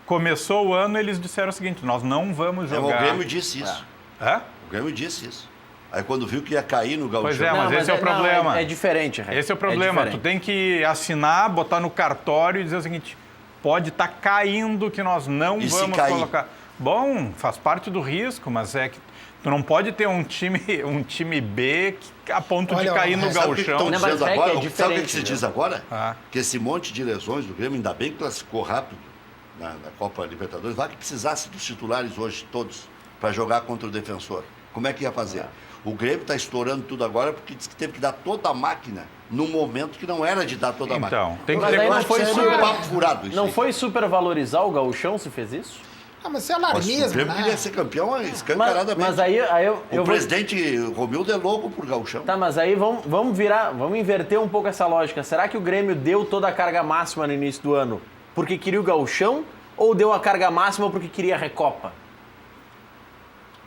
Começou o ano, eles disseram o seguinte, nós não vamos O jogar... Grêmio disse isso. Hã? O Grêmio disse isso. Aí quando viu que ia cair no Gauchão... Pois é, mas esse é o problema. É diferente, Rei. Esse é o problema. diferente. Tu tem que assinar, botar no cartório e dizer o seguinte, pode estar caindo que nós não E se vamos cair? colocar. Bom, faz parte do risco, mas é que tu não pode ter um time B a ponto Olha, de cair no Sabe o que gauchão. estão Não, mas dizendo é que agora? é Sabe o diferente, que se né? diz agora? Ah. Que esse monte de lesões do Grêmio, ainda bem que classificou rápido na Copa Libertadores, vai que precisasse dos titulares hoje, todos, para jogar contra o Defensor. Como é que ia fazer? O Grêmio está estourando tudo agora porque disse que teve que dar toda a máquina num momento que não era de dar toda a máquina. Então, tem que Mas ter... aí Eu não acho que foi isso é um papo furado. Isso Não aí. foi supervalorizar o gauchão se fez isso? Ah, mas isso é Mas o alarmismo, Grêmio né? queria ser campeão escancaradamente. Mas aí eu O vou... presidente Romildo é louco por Gauchão. Tá, mas aí vamos inverter um pouco essa lógica. Será que o Grêmio deu toda a carga máxima no início do ano porque queria o gauchão ou deu a carga máxima porque queria a Recopa?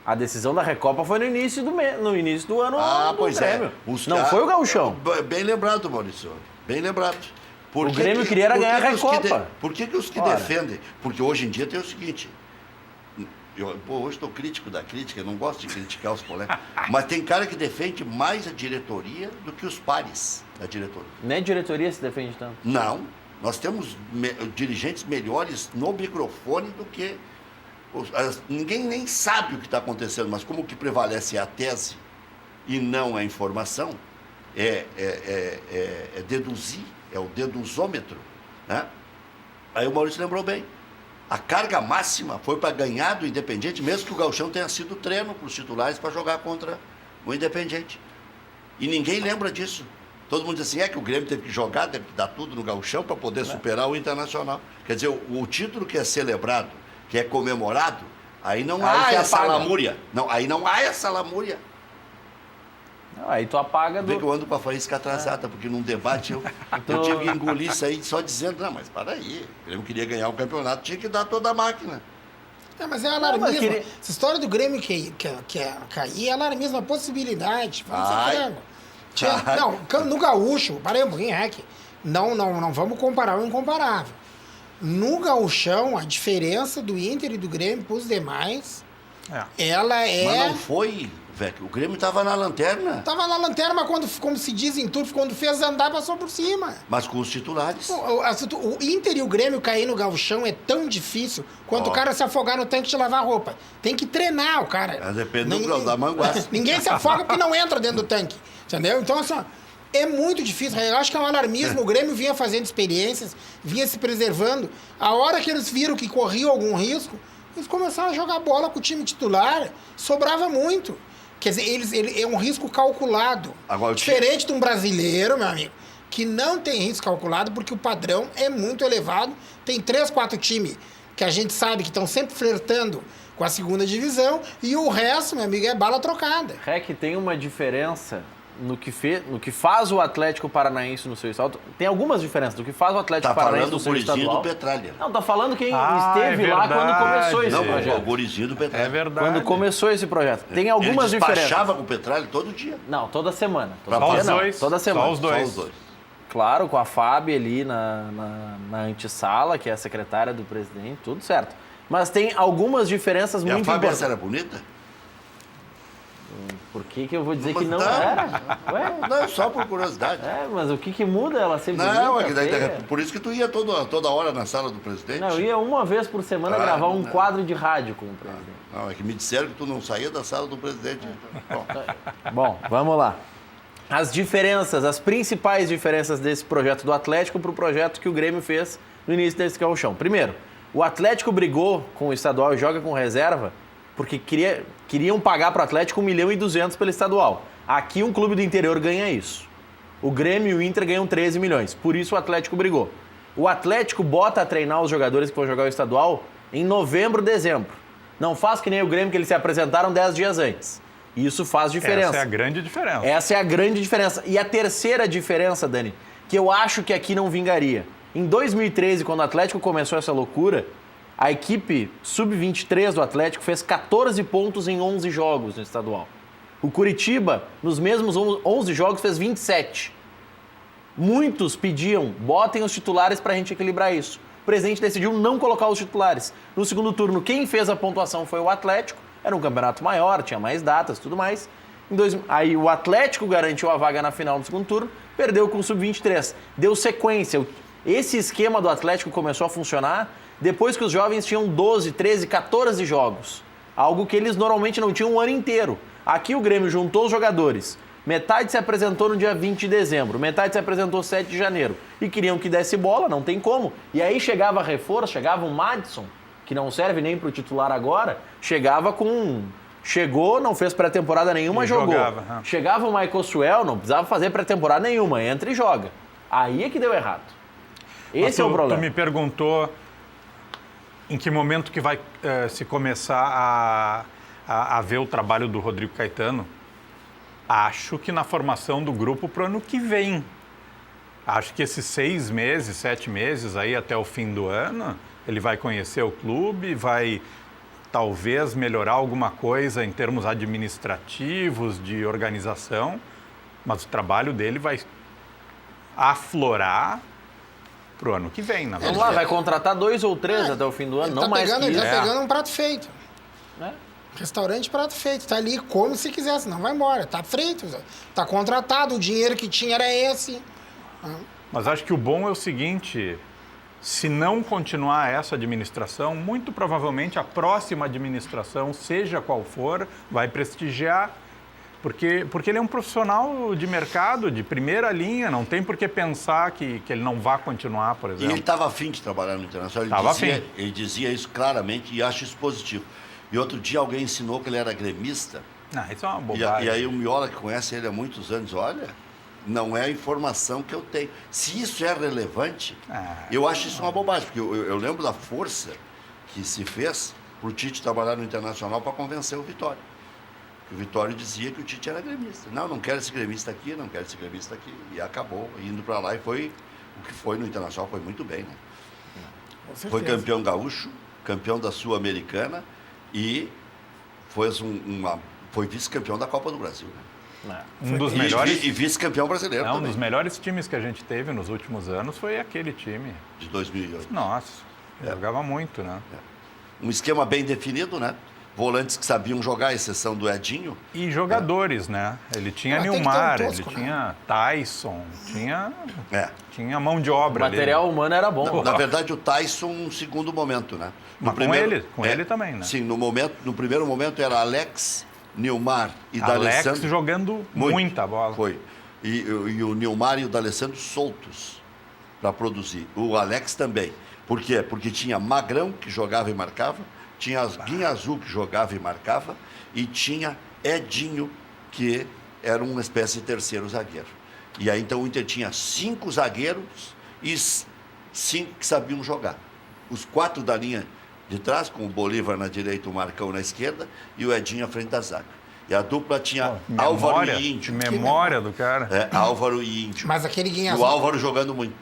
A decisão da Recopa foi no início do ano do Pois Grêmio. é. Não foi o gauchão. Bem lembrado, Maurício. Bem lembrado. Por O que Grêmio que- queria era por que ganhar a que os que Recopa. Por que os que Ora. defendem? Porque hoje em dia tem o seguinte... hoje estou crítico da crítica, eu não gosto de criticar os colegas. Mas tem cara que defende mais a diretoria do que os pares da diretoria. Nem a diretoria se defende tanto. Não. Nós temos dirigentes melhores no microfone do que... ninguém nem sabe o que está acontecendo, mas como o que prevalece é a tese e não a informação, é deduzir, é o deduzômetro. Né? Aí o Maurício lembrou bem. A carga máxima foi para ganhar do Independiente, mesmo que o Gauchão tenha sido treino para os titulares para jogar contra o Independiente. E ninguém lembra disso. Todo mundo diz assim, que o Grêmio teve que jogar, teve que dar tudo no Gauchão para poder superar o Internacional. Quer dizer, o título que é celebrado, que é comemorado, aí não há se essa apaga. lamúria. Não, aí não há essa lamúria. Não, aí tu apaga Vê que do... eu ando com a faísca atrasada, porque num debate eu tive que engolir isso aí só dizendo, não, mas para aí, o Grêmio queria ganhar o campeonato, tinha que dar toda a máquina. Mas é alarmismo. mas queria- Essa história do Grêmio que cair é alarmismo, a possibilidade. Vamos ser Ai. franco. Não, no Gaúcho, parei um pouquinho, não vamos comparar o incomparável. No Gaúchão, a diferença do Inter e do Grêmio para os demais, ela é... Mas não foi, velho. O Grêmio estava na lanterna. Tava na lanterna, mas quando, como se diz em tudo, quando fez andar, passou por cima. Mas com os titulares. O Inter e o Grêmio cair no Gauchão é tão difícil quanto o cara se afogar no tanque de lavar roupa. Tem que treinar o cara. Depende do grau da manguaça. Ninguém se afoga porque não entra dentro do tanque. Entendeu? Então, assim, ó, é muito difícil. Eu acho que é um alarmismo. O Grêmio vinha fazendo experiências, vinha se preservando. A hora que eles viram que corriam algum risco, eles começaram a jogar bola com o time titular. Sobrava muito. Quer dizer, é um risco calculado. Agora, diferente de um brasileiro, meu amigo, que não tem risco calculado porque o padrão é muito elevado. Tem 3, 4 times que a gente sabe que estão sempre flertando com a segunda divisão e o resto, meu amigo, é bala trocada. Rec, tem uma diferença no que faz o Atlético Paranaense no seu estado. Tem algumas diferenças do que faz o Atlético Paranaense no seu estadual. Tá falando do Petralha. Não, tá falando quem esteve lá quando começou esse projeto. O gurizinho do Petralha. É verdade. Quando começou esse projeto. Tem algumas Ele diferenças. despachava com o Petralha todo dia. Não, toda semana. Só os dois. Toda semana. Só os dois. Só os dois. Claro, com a Fábio ali na antessala, que é a secretária do presidente, tudo certo. Mas tem algumas diferenças E muito a Fábio importantes. era bonita? Por que eu vou dizer Mas que não não. era? Ué? Não, só por curiosidade. Mas o que muda ela ser Não, bonita, feia? por isso que tu ia toda hora na sala do presidente. Não, eu ia uma vez por semana gravar um quadro de rádio com o presidente. Não, é que me disseram que tu não saía da sala do presidente. Bom, Bom, vamos lá. As diferenças, as principais diferenças desse projeto do Atlético para o projeto que o Grêmio fez no início desse gauchão. Primeiro, o Atlético brigou com o estadual e joga com reserva porque queriam pagar para o Atlético 1.2 milhões pelo estadual. Aqui um clube do interior ganha isso. O Grêmio e o Inter ganham 13 milhões. Por isso o Atlético brigou. O Atlético bota a treinar os jogadores que vão jogar o estadual em novembro, dezembro. Não faz que nem o Grêmio, que eles se apresentaram 10 dias antes. Isso faz diferença. Essa é a grande diferença. Essa é a grande diferença. E a terceira diferença, Dani, que eu acho que aqui não vingaria. Em 2013, quando o Atlético começou essa loucura, a equipe sub-23 do Atlético fez 14 pontos em 11 jogos no estadual. O Curitiba, nos mesmos 11 jogos, fez 27. Muitos pediam, botem os titulares pra gente equilibrar isso. O presidente decidiu não colocar os titulares. No segundo turno, quem fez a pontuação foi o Atlético. Era um campeonato maior, tinha mais datas e tudo mais. Aí o Atlético garantiu a vaga na final no segundo turno, perdeu com o sub-23. Deu sequência. Esse esquema do Atlético começou a funcionar depois que os jovens tinham 12, 13, 14 jogos. Algo que eles normalmente não tinham um ano inteiro. Aqui o Grêmio juntou os jogadores. Metade se apresentou no dia 20 de dezembro, metade se apresentou 7 de janeiro. E queriam que desse bola, não tem como. E aí chegava reforço, chegava o Madison, que não serve nem para o titular agora, chegou, não fez pré-temporada nenhuma, jogou. Chegava o Michael Suel, não precisava fazer pré-temporada nenhuma, entra e joga. Aí é que deu errado. Esse é o problema. Tu me perguntou em que momento que vai se começar a ver o trabalho do Rodrigo Caetano. Acho que na formação do grupo para o ano que vem. Acho que esses 6 meses, 7 meses aí até o fim do ano, ele vai conhecer o clube, vai talvez melhorar alguma coisa em termos administrativos, de organização, mas o trabalho dele vai aflorar para o ano que vem, na verdade. Vamos lá, vai contratar 2 ou 3 até o fim do ano, não mais que isso. Ele tá pegando um prato feito. Restaurante prato feito, tá ali, come se quiser, senão vai embora. Tá feito, tá contratado, o dinheiro que tinha era esse. Mas acho que o bom é o seguinte, se não continuar essa administração, muito provavelmente a próxima administração, seja qual for, vai prestigiar, porque ele é um profissional de mercado, de primeira linha, não tem por que pensar que ele não vai continuar, por e exemplo. ele estava afim de trabalhar no Internacional, ele dizia isso claramente e acho isso positivo. E outro dia alguém ensinou que ele era gremista. Isso é uma bobagem. E aí o Miola, que conhece ele há muitos anos, olha, não é a informação que eu tenho. Se isso é relevante, eu acho isso uma bobagem, porque eu lembro da força que se fez para o Tite trabalhar no Internacional para convencer o Vitória. O Vitória dizia que o Tite era gremista. Não quero esse gremista aqui, não quero esse gremista aqui. E acabou indo para lá e foi o que foi no Internacional, foi muito bem, né? Foi campeão gaúcho, campeão da Sul-Americana e foi vice-campeão da Copa do Brasil, né? Um dos E melhores... vice-campeão brasileiro Um também, dos melhores times que a gente teve nos últimos anos foi aquele time. de 2008. Nossa, jogava muito, né? Um esquema bem definido, né? Volantes que sabiam jogar, à exceção do Edinho. E jogadores, né? Ele tinha Tem que ter um Nilmar, tosco, ele né? tinha Tyson, É. tinha mão de O obra ali. material humano era bom. Na verdade, o Tyson, um segundo momento, né? Mas com ele também, né? Sim, no primeiro momento era Alex, Nilmar e Alex D'Alessandro. jogando muita bola. Foi. E o Nilmar e o D'Alessandro soltos para produzir. O Alex também. Por quê? Porque tinha Magrão, que jogava e marcava, tinha Guinha Azul, que jogava e marcava, e tinha Edinho, que era uma espécie de terceiro zagueiro. E aí, então, o Inter tinha 5 zagueiros e 5 que sabiam jogar. Os 4 da linha de trás, com o Bolívar na direita, o Marcão na esquerda, e o Edinho à frente da zaga. E a dupla tinha Álvaro e Índio. Memória do cara. Álvaro e Índio. Mas aquele Guinha E o Azul, Álvaro jogando muito.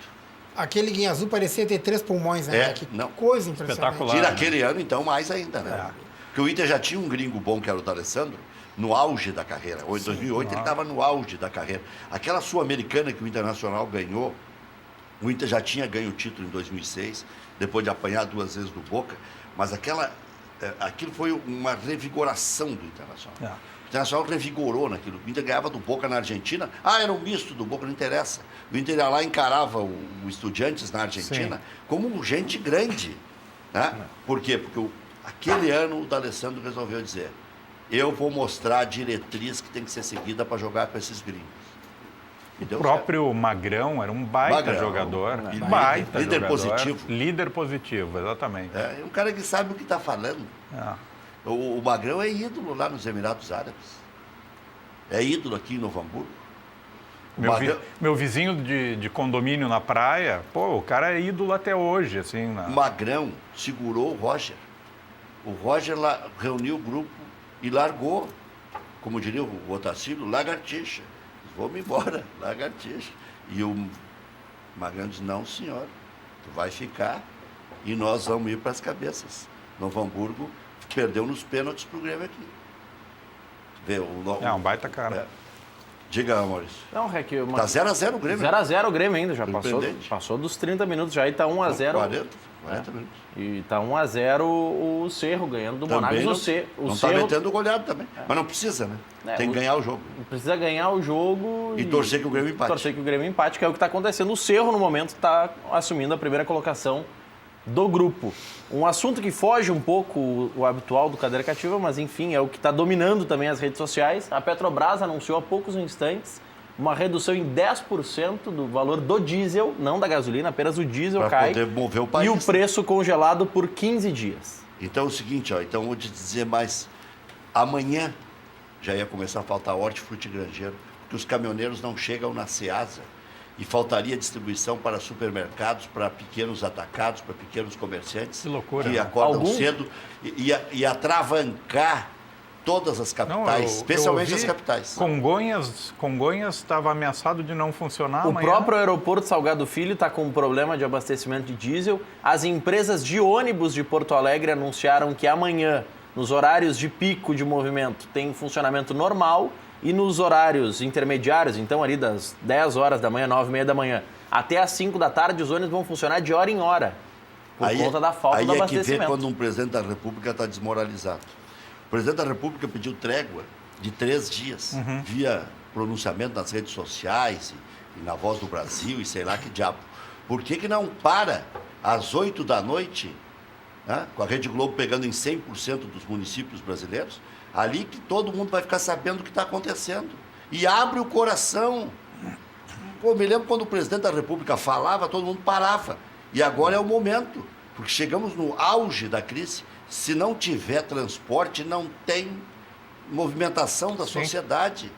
aquele Guinha Azul parecia ter 3 pulmões, né? Que não. coisa impressionante. Espetacular. Tira aquele ano, então, mais ainda, né? Porque o Inter já tinha um gringo bom, que era o D'Alessandro, no auge da carreira. Em 2008, ele estava no auge da carreira. Aquela Sul-Americana que o Internacional ganhou, o Inter já tinha ganho o título em 2006, depois de apanhar 2 vezes do Boca, mas aquilo foi uma revigoração do Internacional. O Internacional revigorou naquilo. O Inter ganhava do Boca na Argentina. Era um misto do Boca, não interessa. O Inter ia lá e encarava o Estudiantes na Argentina como gente grande. Né? Por quê? Porque aquele ano o D'Alessandro resolveu dizer: eu vou mostrar a diretriz que tem que ser seguida para jogar com esses gringos. O próprio Magrão era um baita jogador. Baita líder jogador. positivo. Líder positivo, exatamente. É um cara que sabe o que está falando. O Magrão é ídolo lá nos Emirados Árabes. É ídolo aqui em Novo Hamburgo. Meu vizinho de condomínio na praia, o cara é ídolo até hoje, assim. O Magrão segurou o Roger. O Roger reuniu o grupo e largou, como diria o Otacílio, lagartixa. Vamos embora, lagartixa. E o Magrão disse: não, senhor, tu vai ficar e nós vamos ir para as cabeças. Novo Hamburgo perdeu nos pênaltis pro Grêmio aqui. Vê, um baita cara. Diga, Maurício. Não, Rec, Tá 0x0 o Grêmio. 0x0 o Grêmio ainda, já Surpreendente. passou dos 30 minutos, já aí tá 1x0. 40 minutos. E tá 1x0 o Cerro ganhando do Também Monagas. não Cerro tá metendo goleado também. Mas não precisa, né? Tem que ganhar o jogo. Precisa ganhar o jogo E torcer que o Grêmio empate. Torcer que o Grêmio empate, que é o que está acontecendo. O Cerro, no momento, está assumindo a primeira colocação do grupo. Um assunto que foge um pouco o habitual do Cadeira Cativa, mas enfim, é o que está dominando também as redes sociais. A Petrobras anunciou há poucos instantes uma redução em 10% do valor do diesel, não da gasolina, apenas o diesel cai. Para poder mover o país. E o preço congelado por 15 dias. Então é o seguinte, então vou te dizer mais. Amanhã já ia começar a faltar hortifruti granjeiro, porque os caminhoneiros não chegam na Ceasa e faltaria distribuição para supermercados, para pequenos atacados, para pequenos comerciantes. Que loucura, que né? acordam cedo e atravancar todas as capitais, especialmente as capitais. Congonhas estava ameaçado de não funcionar O amanhã. próprio aeroporto Salgado Filho está com um problema de abastecimento de diesel. As empresas de ônibus de Porto Alegre anunciaram que amanhã, nos horários de pico de movimento, tem funcionamento normal e nos horários intermediários, então ali das 10 horas da manhã, 9h30 da manhã, até às 5 da tarde, os ônibus vão funcionar de hora em hora, por conta da falta do abastecimento. Aí é que vê quando um presidente da República está desmoralizado. O presidente da República pediu trégua de 3 dias, via pronunciamento nas redes sociais e na Voz do Brasil e sei lá que diabo. Por que não para às 8 da noite, né, com a Rede Globo pegando em 100% dos municípios brasileiros, ali que todo mundo vai ficar sabendo o que está acontecendo. E abre o coração. Pô, me lembro quando o presidente da República falava, todo mundo parava. E agora é o momento, porque chegamos no auge da crise. Se não tiver transporte, não tem movimentação da sociedade.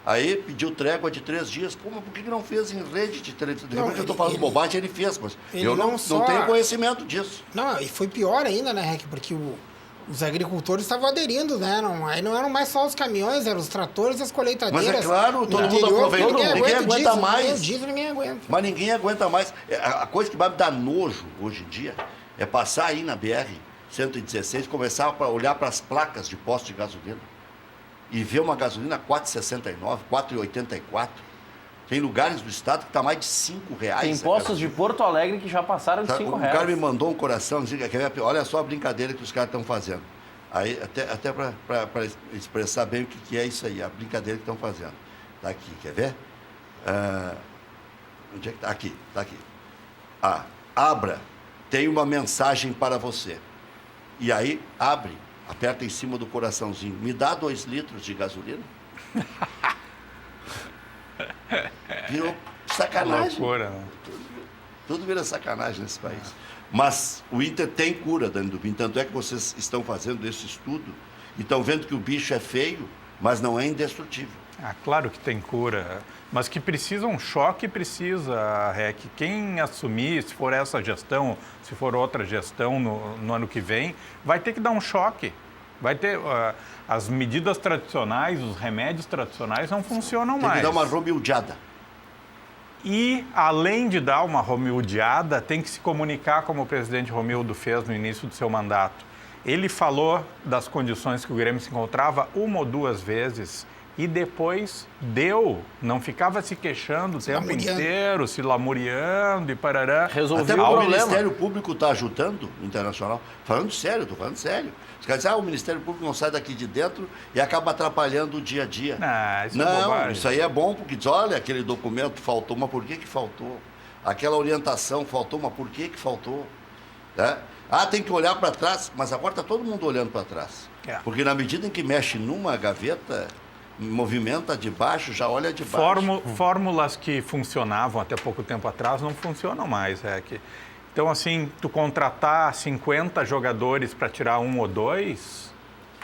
Aí pediu trégua de 3 dias. Pô, mas por que não fez em rede de televisão? De repente eu estou falando bobagem, ele fez, mas eu não tenho conhecimento disso. Não, e foi pior ainda, né, Rec? Porque os agricultores estavam aderindo, né? Aí não eram mais só os caminhões, eram os tratores e as colheitadeiras. Mas é claro, todo mundo aproveita. Ninguém aguenta mais. Ninguém aguenta. Mas ninguém aguenta mais. A coisa que vai me dar nojo hoje em dia é passar aí na BR-116 e começar a olhar para as placas de posto de gasolina. e vê uma gasolina 4,69, 4,84. Tem lugares do estado que está mais de R$5. Tem postos de Porto Alegre que já passaram de R$5. O cara me mandou um coração, dizendo que olha só a brincadeira que os caras estão fazendo. Aí, até para expressar bem o que é isso aí, a brincadeira que estão fazendo. Está aqui, quer ver? Onde é que está? Aqui, está aqui. Abra, tem uma mensagem para você. E aí, abre, aperta em cima do coraçãozinho. Me dá 2 litros de gasolina? Virou sacanagem. Loucura, né? Tudo vira sacanagem nesse país. Mas o Inter tem cura, Dani Dubin. Tanto é que vocês estão fazendo esse estudo e estão vendo que o bicho é feio, mas não é indestrutível. Claro que tem cura, mas que precisa um choque, precisa, REC. Quem assumir, se for essa gestão, se for outra gestão no ano que vem, vai ter que dar um choque. Vai ter as medidas tradicionais, os remédios tradicionais não funcionam mais. Tem que dar uma romildeada. E, além de dar uma romildeada, tem que se comunicar como o presidente Romildo fez no início do seu mandato. Ele falou das condições que o Grêmio se encontrava 1 ou 2 vezes e depois deu. Não ficava se queixando o tempo inteiro, se lamuriando e parará. Resolveu Até o o problema. Ministério Público está ajudando o Internacional. Falando sério, estou falando sério. Os caras dizem, o Ministério Público não sai daqui de dentro e acaba atrapalhando o dia a dia. Isso é bobagem. Isso aí é bom, porque diz, olha, aquele documento faltou, mas por que faltou? Aquela orientação faltou, mas por que faltou? Né? Tem que olhar para trás, mas agora está todo mundo olhando para trás. Porque na medida em que mexe numa gaveta, movimenta de baixo, já olha de baixo. Fórmulas que funcionavam até pouco tempo atrás não funcionam mais, REC. Então, assim, tu contratar 50 jogadores para tirar 1 ou 2,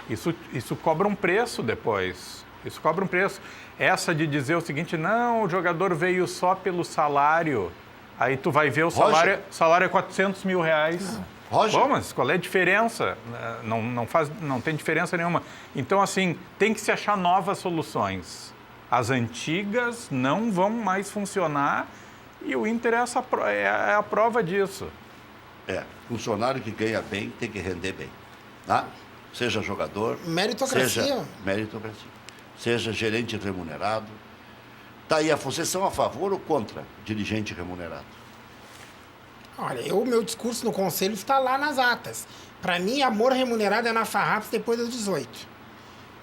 isso cobra um preço depois. Isso cobra um preço. Essa de dizer o seguinte, não, o jogador veio só pelo salário. Aí tu vai ver o salário é R$400 mil. Roger. Bom, mas qual é a diferença? Não tem diferença nenhuma. Então, assim, tem que se achar novas soluções. As antigas não vão mais funcionar e o Inter é a prova disso. Funcionário que ganha bem tem que render bem. Tá? Seja jogador... Meritocracia. Seja gerente remunerado. Tá aí, vocês são a favor ou contra dirigente remunerado? Olha, o meu discurso no conselho está lá nas atas. Para mim, amor remunerado é na farrapos depois das 18.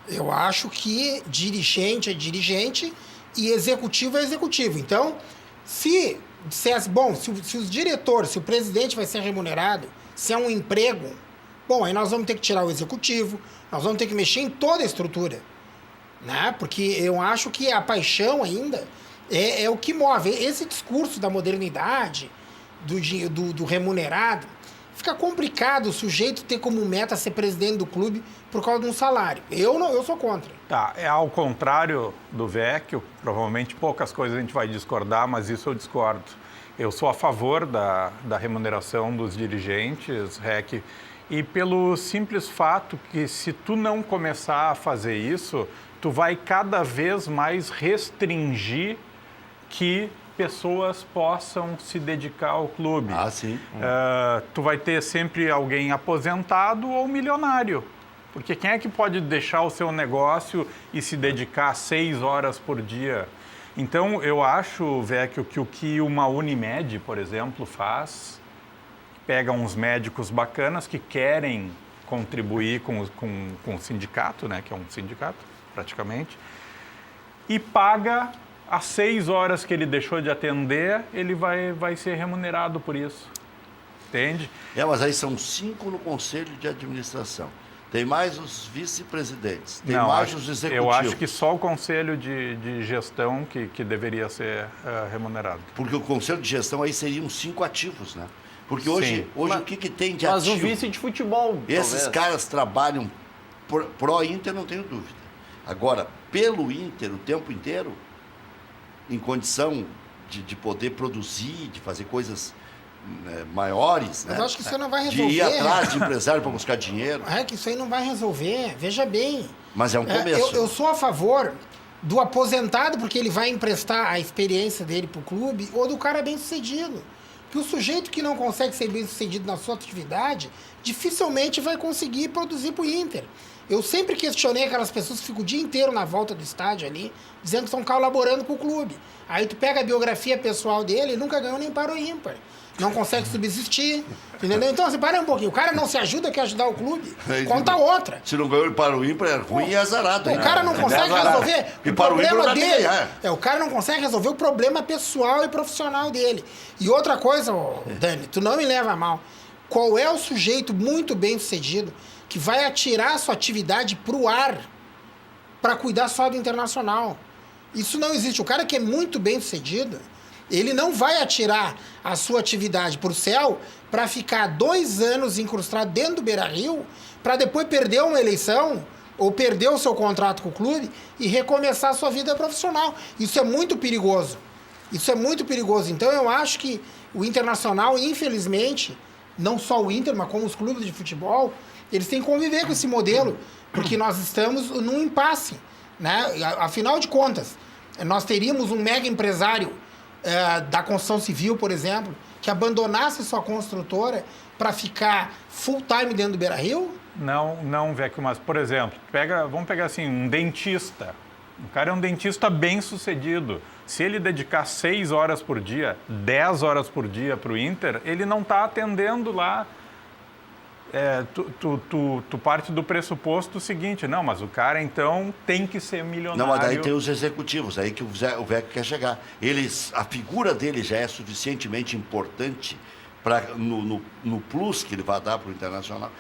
Eu acho que dirigente é dirigente e executivo é executivo. Então, se dissesse, se os diretores, se o presidente vai ser remunerado, se é um emprego, aí nós vamos ter que tirar o executivo, nós vamos ter que mexer em toda a estrutura. Né? Porque eu acho que a paixão ainda é o que move. Esse discurso da modernidade, do remunerado, fica complicado o sujeito ter como meta ser presidente do clube por causa de um salário. Eu sou contra. Ao contrário do Vecchio, provavelmente poucas coisas a gente vai discordar, mas isso eu discordo. Eu sou a favor da remuneração dos dirigentes, REC, e pelo simples fato que se tu não começar a fazer isso, tu vai cada vez mais restringir que pessoas possam se dedicar ao clube. Sim. Tu vai ter sempre alguém aposentado ou milionário. Porque quem é que pode deixar o seu negócio e se dedicar 6 horas por dia? Então, eu acho, Vecchio, que o que uma Unimed, por exemplo, faz, pega uns médicos bacanas que querem contribuir com o sindicato, né, que é um sindicato, praticamente, e paga as 6 horas que ele deixou de atender, ele vai ser remunerado por isso. Entende? Mas aí são 5 no conselho de administração. Tem mais os vice-presidentes, tem mais os executivos. Eu acho que só o conselho de gestão que deveria ser remunerado. Porque o conselho de gestão aí seriam 5 ativos, né? Porque hoje o que tem de mas ativo? Mas o vice de futebol, esses talvez. caras trabalham pró-Inter, não tenho dúvida. Agora, pelo Inter o tempo inteiro, em condição de poder produzir, de fazer coisas maiores, mas né? acho que isso não vai resolver. De ir atrás de empresário para buscar dinheiro. Que isso aí não vai resolver, veja bem. Mas é um começo. Eu sou a favor do aposentado, porque ele vai emprestar a experiência dele para o clube, ou do cara bem-sucedido. Porque o sujeito que não consegue ser bem-sucedido na sua atividade, dificilmente vai conseguir produzir para o Inter. Eu sempre questionei aquelas pessoas que ficam o dia inteiro na volta do estádio ali, dizendo que estão colaborando com o clube. Aí tu pega a biografia pessoal dele, ele nunca ganhou nem para o ímpar. Não consegue subsistir, entendeu? Então, assim, para um pouquinho. O cara não se ajuda, quer ajudar o clube, conta outra. Se não ganhou ele para o ímpar, é ruim e azarado. O cara não consegue resolver E o para o ímpar problema não dá dele. ganhar. O cara não consegue resolver o problema pessoal e profissional dele. E outra coisa, Dani, tu não me leva a mal. Qual é o sujeito muito bem sucedido que vai atirar a sua atividade pro ar para cuidar só do Internacional? Isso não existe. O cara que é muito bem sucedido, ele não vai atirar a sua atividade pro céu para ficar 2 anos incrustado dentro do Beira-Rio para depois perder uma eleição ou perder o seu contrato com o clube e recomeçar a sua vida profissional. Isso é muito perigoso. Isso é muito perigoso. Então, eu acho que o Internacional, infelizmente, não só o Inter, mas como os clubes de futebol, eles têm que conviver com esse modelo, porque nós estamos num impasse, né? Afinal de contas, nós teríamos um mega empresário da construção civil, por exemplo, que abandonasse sua construtora para ficar full time dentro do Beira-Rio? Não, Vecchio, mas, por exemplo, vamos pegar assim, um dentista. O cara é um dentista bem sucedido. Se ele dedicar 6 horas por dia, 10 horas por dia para o Inter, ele não está atendendo lá. Tu parte do pressuposto seguinte, não, mas o cara então tem que ser milionário. Não, mas daí tem os executivos, aí que o Vecchio quer chegar. A figura dele já é suficientemente importante no plus que ele vai dar para o Internacional.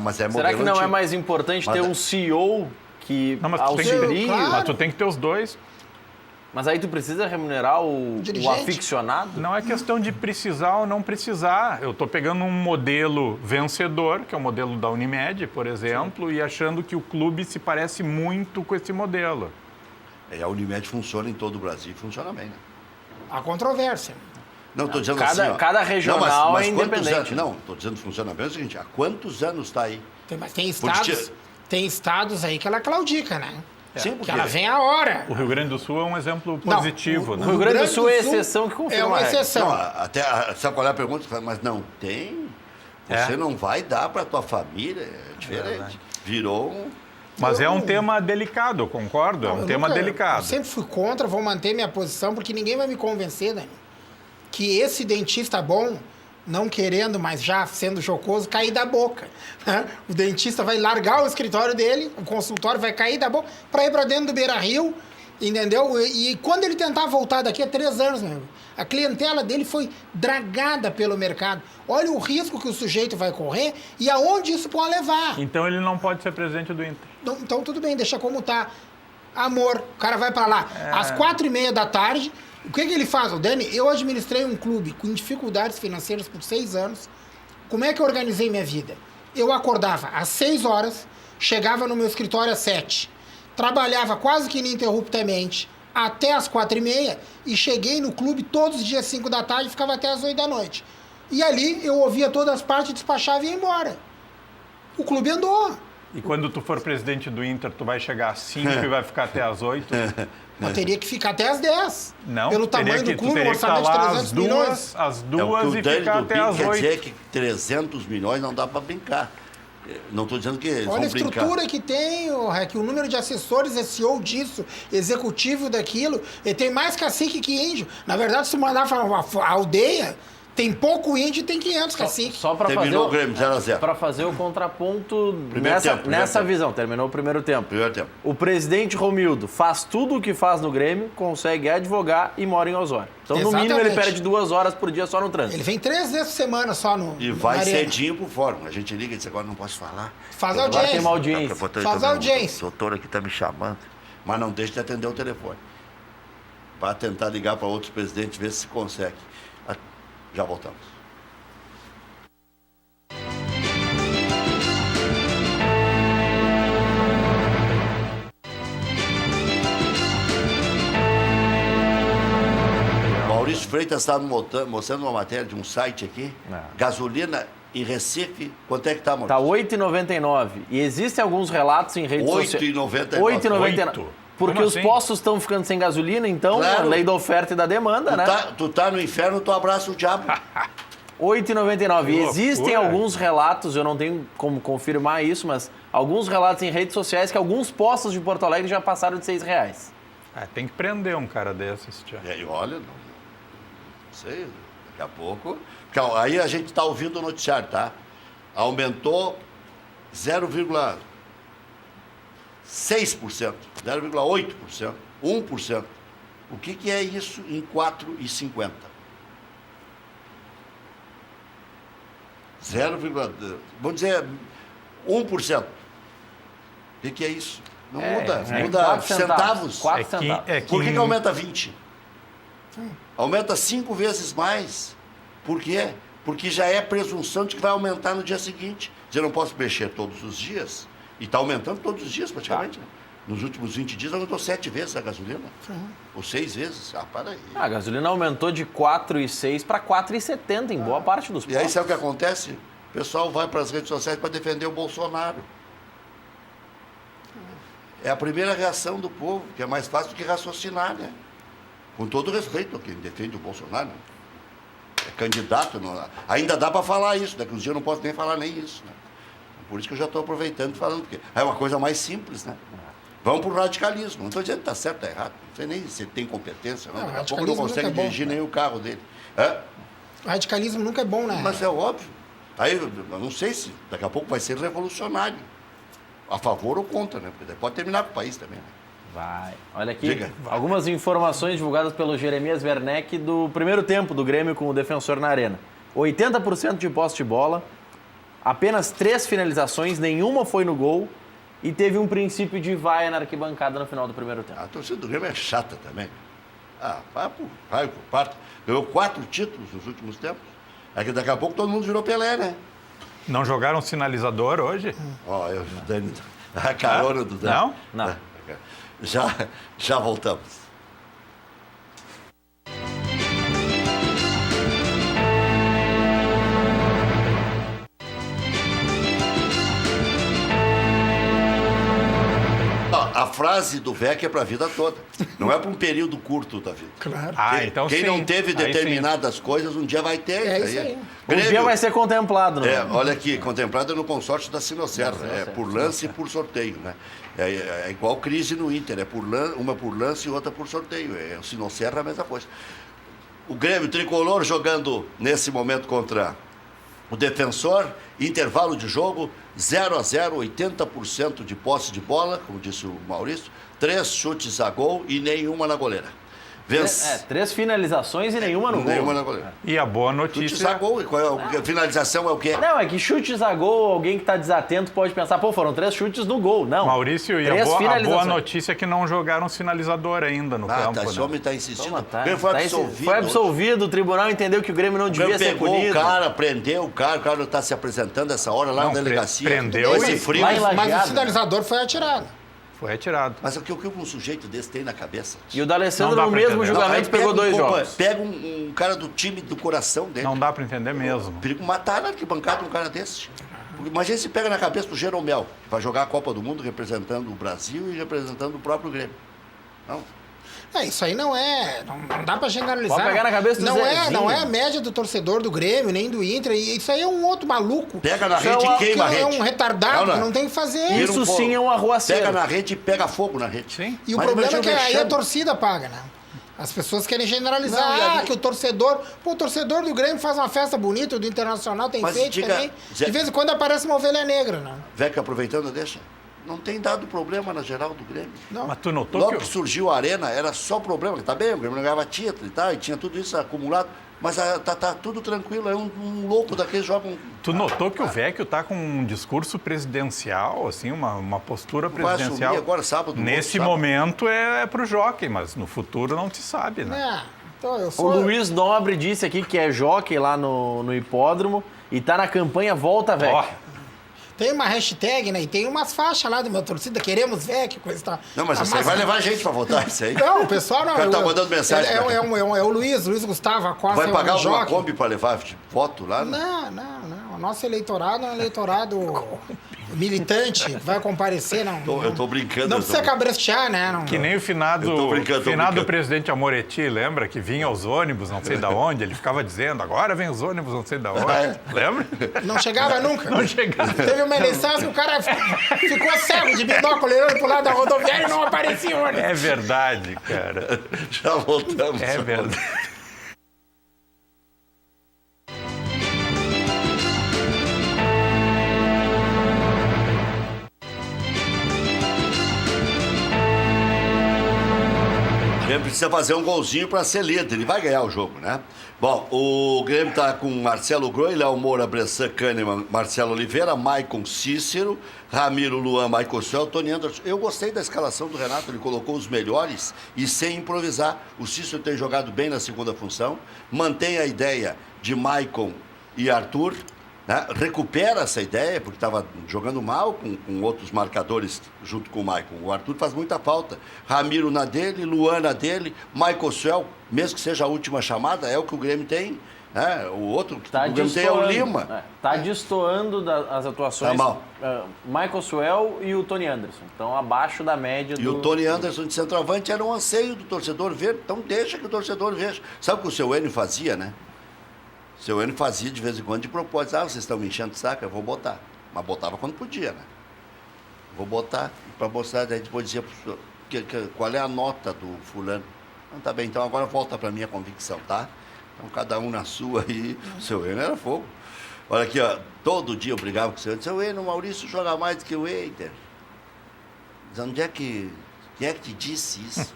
Mas é Será que não antigo. é mais importante ter um CEO que auxilie? Claro. Mas tu tem que ter os dois. Mas aí tu precisa remunerar o aficionado? Não é questão de precisar ou não precisar. Eu estou pegando um modelo vencedor, que é o modelo da Unimed, por exemplo, e achando que o clube se parece muito com esse modelo. A Unimed funciona em todo o Brasil, funciona bem, né? Há controvérsia. Não, estou dizendo assim, ó. Cada regional mas é independente. Anos, não, estou dizendo que funciona bem é o seguinte, há quantos anos está aí? Mas tem estados aí que ela claudica, né? Sim, Que ela vem a hora. O Rio Grande do Sul é um exemplo positivo, né? O Rio Grande do Sul é exceção que confirma. É uma a regra. exceção. Não, sabe qual é a pergunta? Mas não tem. Você não vai dar para a tua família, é diferente. Virou um... Mas é um tema delicado, eu concordo, é um tema delicado. Eu sempre fui contra, vou manter minha posição, porque ninguém vai me convencer, Dani, que esse dentista bom, não querendo, mas já sendo jocoso, cair da boca. Né? O dentista vai largar o escritório dele, o consultório vai cair da boca para ir para dentro do Beira-Rio, entendeu? E quando ele tentar voltar daqui a 3 anos, meu amigo, a clientela dele foi dragada pelo mercado. Olha o risco que o sujeito vai correr e aonde isso pode levar. Então ele não pode ser presidente do Inter. Então tudo bem, deixa como tá. Amor, o cara vai para lá às 4h30 da tarde. O que ele faz? O Dani, eu administrei um clube com dificuldades financeiras por 6 anos. Como é que eu organizei minha vida? Eu acordava às 6 horas, chegava no meu escritório às 7, trabalhava quase que ininterruptamente até às 4h30 e cheguei no clube todos os dias às 5 da tarde e ficava até às 8 da noite. E ali eu ouvia todas as partes, despachava e ia embora. O clube andou. E quando tu for presidente do Inter, tu vai chegar às 5 e vai ficar até às 8? Mas teria que ficar até às 10. Não, pelo tamanho do clube, um orçamento de 300 milhões. Às duas e ficar até às 8. Quer dizer que 300 milhões não dá para brincar. Não estou dizendo que eles Olha vão a estrutura brincar. que tem, que o número de assessores é CEO disso, executivo daquilo, e tem mais cacique que índio. Na verdade, se mandar para a aldeia, tem pouco índio e tem 500 caciques. Só para Terminou o Grêmio, 0-0. Para fazer o contraponto Primeiro nessa tempo. visão. Terminou o primeiro tempo. Primeiro tempo. O presidente Romildo faz tudo o que faz no Grêmio, consegue advogar e mora em Osório. Então, no mínimo, ele Exatamente. perde 2 horas por dia só no trânsito. Ele vem 3 vezes por semana só no. E na vai arena. cedinho pro fórum. A gente liga e diz, agora não posso falar. Faz Agora tem audiência. uma audiência. Faz audiência. O doutor aqui está me chamando. Mas não deixe de atender o telefone. Para tentar ligar para outros presidentes, ver se consegue. Já voltamos. Maurício Freitas estava mostrando uma matéria de um site aqui. Gasolina em Recife, quanto é que está, Maurício? Tá 8,99. E existem alguns relatos em redes sociais. 8,99. 8,99. Porque Como os assim? postos estão ficando sem gasolina, então Claro. a lei da oferta e da demanda, né? Tu tá no inferno, tu abraça o diabo. 8,99. Que E existem loucura. alguns relatos, eu não tenho como confirmar isso, mas alguns relatos em redes sociais que alguns postos de Porto Alegre já passaram de R$6. Tem que prender um cara desses, tia. E aí, olha, não sei, daqui a pouco... Porque aí a gente está ouvindo o noticiário, tá? Aumentou 0,6%, 0,8%, 1%. O que é isso em 4,50? vamos dizer, 1%. O que é isso? Não muda, muda 4 centavos. 4 É que- centavos. é Por que aumenta 20? Aumenta 5 vezes mais. Por quê? Porque já é presunção de que vai aumentar no dia seguinte. Eu não posso mexer todos os dias. E está aumentando todos os dias, praticamente. Né? Nos últimos 20 dias, aumentou 7 vezes a gasolina. Ou 6 vezes. Ah, para aí. A gasolina aumentou de 4,6 para 4,70 em boa parte dos E postos. aí, sabe o que acontece? O pessoal vai para as redes sociais para defender o Bolsonaro. É a primeira reação do povo, que é mais fácil do que raciocinar, né? Com todo respeito a quem defende o Bolsonaro. Né? É candidato. Ainda dá para falar isso, daqui uns dias eu não posso nem falar nem isso. Né? Por isso que eu já estou aproveitando e falando, porque é uma coisa mais simples, né? Vamos para o radicalismo. Não estou dizendo que está certo ou errado. Não sei nem se ele tem competência. Não. Não, Daqui a pouco não radicalismo consegue nunca é bom, dirigir né? nem o carro dele. É? O radicalismo nunca é bom, né? Mas é óbvio. Aí eu não sei se daqui a pouco vai ser revolucionário. A favor ou contra, né? Porque daí pode terminar com o país também. Né? Vai. Olha aqui, Diga. algumas informações divulgadas pelo Jeremias Werneck do primeiro tempo do Grêmio com o Defensor na Arena. 80% de posse de bola, apenas 3 finalizações, nenhuma foi no gol e teve um princípio de vaia na arquibancada no final do primeiro tempo. A torcida do Grêmio é chata também. Ah, vai por parte. Ganhou 4 títulos nos últimos tempos. É que daqui a pouco todo mundo virou Pelé, né? Não jogaram sinalizador hoje? Ó, eu, Dani, a carona do Dani. Não? Não. Já voltamos. A frase do VEC é para a vida toda. Não é para um período curto da vida. Claro. Então Quem sim. não teve Aí sim. determinadas coisas, um dia vai ter. É isso aí. Um dia vai ser contemplado. Olha aqui, contemplado no consórcio da Sinoserra. É por lance e por sorteio, né? É igual crise no Inter, uma por lance e outra por sorteio. O Sinoserra é a mesma coisa. O Grêmio Tricolor jogando nesse momento contra o Defensor, intervalo de jogo, 0-0, 80% de posse de bola, como disse o Maurício, 3 chutes a gol e nenhuma na goleira. 3 finalizações e nenhuma no gol. Nenhuma na goleira. E a boa Chutes notícia... a gol, finalização é o quê? Não, é que chutes a gol, alguém que está desatento pode pensar, pô, foram 3 chutes no gol. Não. Maurício, e 3 a boa finalizações. notícia é que não jogaram sinalizador ainda no campo. Esse né? homem está insistindo. Toma, tá. O Grêmio foi Tá absolvido. Foi absolvido, o tribunal entendeu que o Grêmio não O devia Grêmio ser pegou punido. o cara, prendeu o cara não está se apresentando essa hora lá Não, na delegacia. prendeu Esse e- frio. Lá em Mas Lajeado, o sinalizador foi atirado. Foi retirado. Mas o que um sujeito desse tem na cabeça? E o D'Alessandro, Não dá no pra mesmo entender. julgamento, aí pegou 2 um jogos. Pega um cara do time do coração dele. Não dá para entender mesmo. Perigo matar na arquibancada um cara desse. Porque imagina se pega na cabeça do Jeromel, que vai jogar a Copa do Mundo representando o Brasil e representando o próprio Grêmio. Não. Isso aí não é. Não dá pra generalizar. Pode pegar na cabeça do não Zezinho. não é a média do torcedor do Grêmio, nem do Inter. Isso aí é um outro maluco. Pega na Isso rede é e queima a É rede. um retardado Não, que não tem o que fazer. Vira Isso fogo. sim é um arruaceiro. Pega na rede e pega fogo na rede. Sim. E o Mas problema é imagina que o aí a vexame. torcida paga, né? As pessoas querem generalizar. Não, e ali- Que o torcedor... Pô, o torcedor do Grêmio faz uma festa bonita, o do Internacional tem Mas feito diga, também. Zé- De vez em quando aparece uma ovelha negra, né? Veca, aproveitando, deixa. Não tem dado problema na geral do Grêmio. Mas tu notou Logo que... que surgiu a Arena, era só problema. Tá bem, o Grêmio não ganhava título e tal, e tinha tudo isso acumulado. Mas tá tudo tranquilo. É um louco daqueles jogam. Tu notou que o Vecchio tá com um discurso presidencial, assim, uma postura Vai presidencial. assumir agora, sábado, Nesse sábado. momento é pro jockey, mas no futuro não se sabe, né? Então, eu O sou... Luiz Nobre disse aqui que é jockey lá no hipódromo e tá na campanha Volta Vec. Ó, Tem uma hashtag, né? E tem umas faixas lá do meu torcida, queremos VEC, coisa e tal. Não, mas A isso aí massa- vai levar gente pra votar, isso aí. Não, o pessoal não. O cara tá mandando mensagem pra cá. É o Luiz Gustavo Acosta. Vai pagar um alguma jockey. Kombi pra levar voto lá? Não. O nosso eleitorado é um eleitorado militante vai comparecer, não. Eu tô brincando. Não precisa cabrestear, né? Não, Que nem o Eu finado, tô brincando. presidente Amoretti, lembra? Que vinha os ônibus, não sei da onde, ele ficava dizendo, agora vem os ônibus, não sei da onde. Lembra? não chegava nunca. Não chegava. Teve uma eleição que o cara ficou cego de binóculo olhando pro lado da rodoviária e não aparecia ônibus. É verdade, cara. Já voltamos. É verdade. O Grêmio precisa fazer um golzinho para ser líder. Ele vai ganhar o jogo, né? Bom, o Grêmio está com Marcelo Groi, Léo Moura, Bressan, Kahneman, Marcelo Oliveira, Maicon Cícero, Ramiro, Luan, Michael Suel, Tony Anderson. Eu gostei da escalação do Renato, ele colocou os melhores e sem improvisar. O Cícero tem jogado bem na segunda função, mantém a ideia de Maicon e Arthur, né? Recupera essa ideia, porque estava jogando mal com outros marcadores junto com o Maicon. O Arthur faz muita falta. Ramiro na dele, Luan na dele, Michael Suel, mesmo que seja a última chamada, é o que o Grêmio tem. Né? O outro que o Grêmio tem é o Lima. Está destoando as atuações. Tá mal. Michael Suel e o Tony Anderson. Então, abaixo da média do... E o Tony Anderson de centroavante era um anseio do torcedor ver. Então, deixa que o torcedor veja. Sabe o que o seu Enio fazia, né? O seu Enio fazia de vez em quando de propósito. Vocês estão me enchendo de saco? Eu vou botar. Mas botava quando podia, né? Vou botar para mostrar. Daí depois dizia qual é a nota do fulano. Não, tá bem, então agora volta para minha convicção, tá? Então cada um na sua aí. O seu Enio era fogo. Olha aqui, ó. Todo dia eu brigava com o seu Enio. Seu Enio, o Maurício joga mais do que o Eider. Onde é que... Quem é que te disse isso?